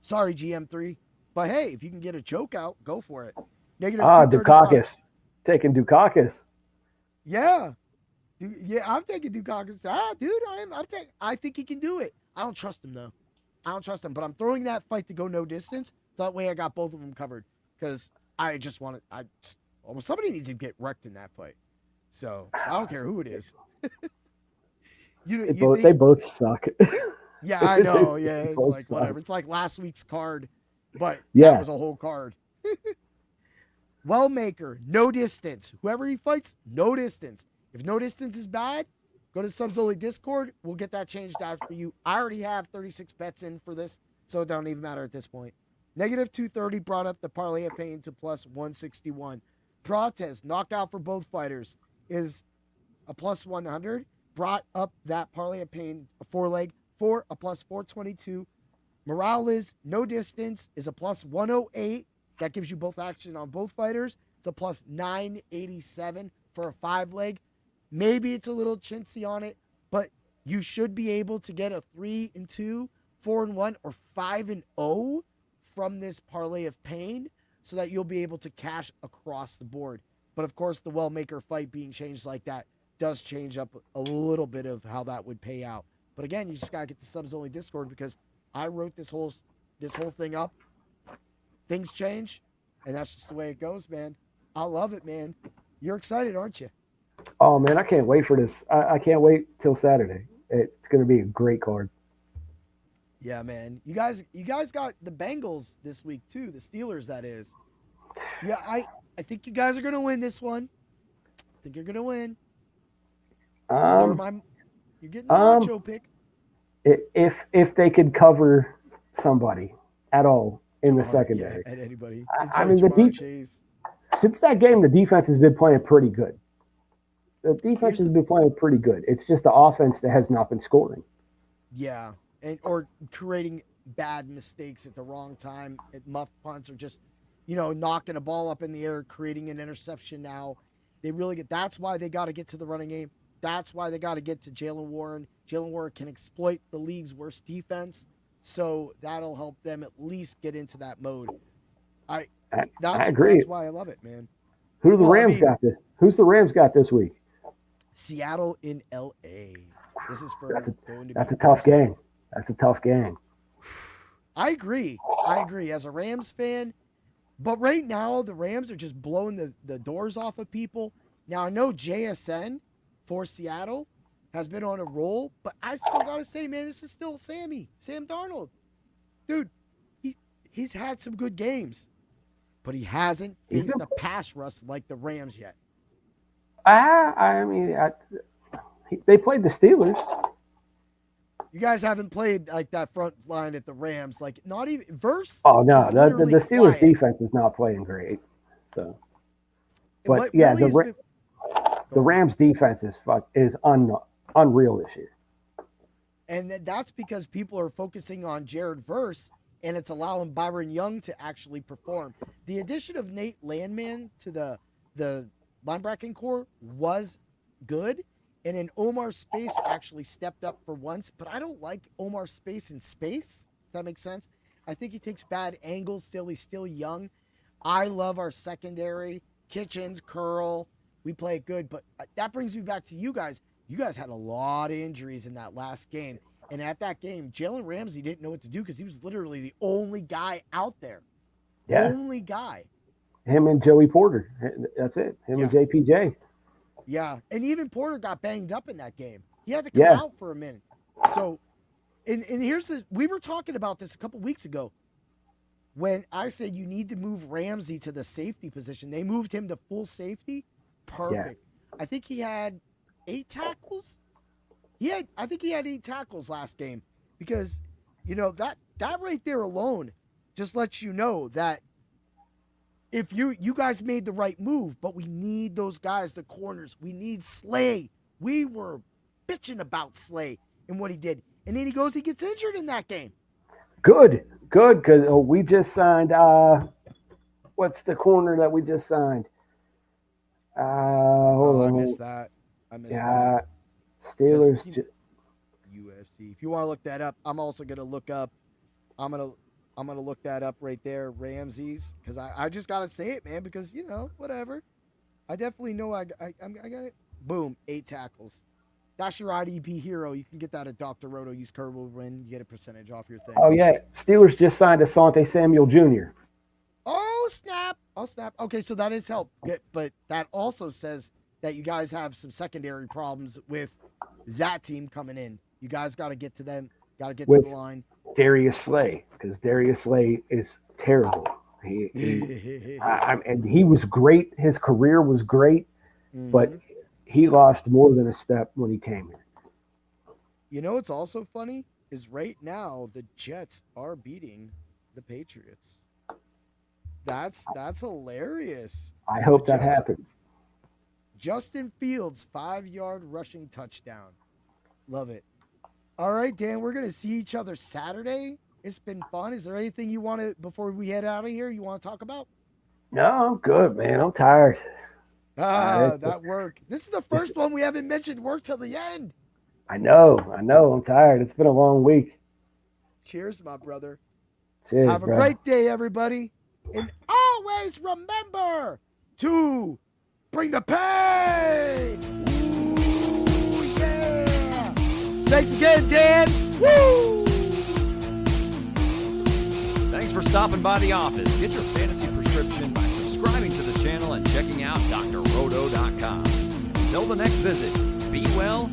Sorry, GM3. But hey, if you can get a choke out, go for it. Dukakis. Taking Dukakis. Yeah. Yeah, I'm taking Dukakis. Dude, I think he can do it. I don't trust him, though. I don't trust him. But I'm throwing that fight to go no distance. That way I got both of them covered. Because I just want to, somebody needs to get wrecked in that fight. So I don't care who it is. They both suck. Yeah, I know. Yeah, it's like suck. whatever. It's like last week's card, but that was a whole card. Wellmaker, no distance. Whoever he fights, no distance. If no distance is bad, go to Subs Only Discord. We'll get that changed out for you. I already have 36 bets in for this, so it don't even matter at this point. -230 brought up the parlay of pain to +161. Prates, knockout for both fighters, is a +100. Brought up that parlay of pain, a 4-leg, for a +422. Morales, no distance, is a +108. That gives you both action on both fighters. It's a +987 for a 5-leg. Maybe it's a little chintzy on it, but you should be able to get a 3-2, 4-1, or 5-0 from this parlay of pain so that you'll be able to cash across the board. But of course, the Wellmaker fight being changed like that does change up a little bit of how that would pay out. But again, you just got to get the Subs Only Discord because I wrote this whole thing up. Things change, and that's just the way it goes, man. I love it, man. You're excited, aren't you? Oh, man, I can't wait for this. I can't wait till Saturday. It's going to be a great card. Yeah, man. You guys got the Bengals this week, too. The Steelers, that is. Yeah, I think you guys are going to win this one. I think you're going to win. You're getting the macho pick. If they could cover somebody at all in the secondary. Yeah, at anybody. I mean, since that game, the defense has been playing pretty good. The defense has been playing pretty good. It's just the offense that has not been scoring. Yeah, or creating bad mistakes at the wrong time. At muff punts or just, knocking a ball up in the air, creating an interception now. That's why they got to get to the running game. That's why they got to get to Jaylen Warren. Jaylen Warren can exploit the league's worst defense, so that'll help them at least get into that mode. I agree. That's why I love it, man. Who the Rams got this? Who's the Rams got this week? Seattle in L.A. This is for that's a tough game. That's a tough game. I agree. As a Rams fan, but right now the Rams are just blowing the doors off of people. Now I know JSN for Seattle has been on a roll, but I still gotta say, man, this is still Sam Darnold. Dude, he's had some good games, but he hasn't faced a pass rush like the Rams yet. They played the Steelers. You guys haven't played like that front line at the Rams, like not even verse. Oh no, the Steelers defense is not playing great. So, but yeah, the Rams defense is unreal this year. And that's because people are focusing on Jared Verse, and it's allowing Byron Young to actually perform. The addition of Nate Landman to the linebacker core was good. And then Omar Space actually stepped up for once, but I don't like Omar Space in space. If that makes sense. I think he takes bad angles. He's still young. I love our secondary. Kitchens, Curl. We play it good, but that brings me back to you guys. You guys had a lot of injuries in that last game. And at that game, Jalen Ramsey didn't know what to do because he was literally the only guy out there. Yeah. Only guy. Him and Joey Porter. That's it. Him and JPJ. Yeah, and even Porter got banged up in that game. He had to come out for a minute. So, and we were talking about this a couple weeks ago when I said you need to move Ramsey to the safety position. They moved him to full safety. Perfect. Yeah. I think he had 8 tackles. I think he had 8 tackles last game because, that right there alone just lets you know that if you guys made the right move, but we need those guys, the corners. We need Slay. We were bitching about Slay and what he did. And then he gets injured in that game. Good, because we just signed, what's the corner that we just signed? Hold on. I missed that. Steelers. UFC. If you want to look that up, I'm also going to look up. I'm gonna look that up right there, Ramses, because I just gotta say it, man, because whatever. I definitely know I got it. Boom, 8 tackles. That's your IDP hero. You can get that at Dr. Roto. Use code WIN. You get a percentage off your thing. Oh yeah, Steelers just signed Asante Samuel Jr. Oh snap! Okay, so that is help, but that also says that you guys have some secondary problems with that team coming in. You guys got to get to them. Got to get to the line. Darius Slay, because Darius Slay is terrible. And he was great. His career was great, but he lost more than a step when he came here. What's also funny is right now the Jets are beating the Patriots. That's hilarious. I hope that happens. Justin Fields, 5-yard rushing touchdown. Love it. All right, Dan, we're going to see each other Saturday. It's been fun. Is there anything you want to, before we head out of here, you want to talk about? No, I'm good, man. I'm tired. That work. This is the first one we haven't mentioned work till the end. I know. I'm tired. It's been a long week. Cheers, my brother. Cheers, Have a great day, everybody. And always remember to bring the pain. Ooh, yeah. Thanks again, Dan. Woo! Thanks for stopping by the office. Get your fantasy prescription by subscribing to the channel and checking out drroto.com. Until the next visit, be well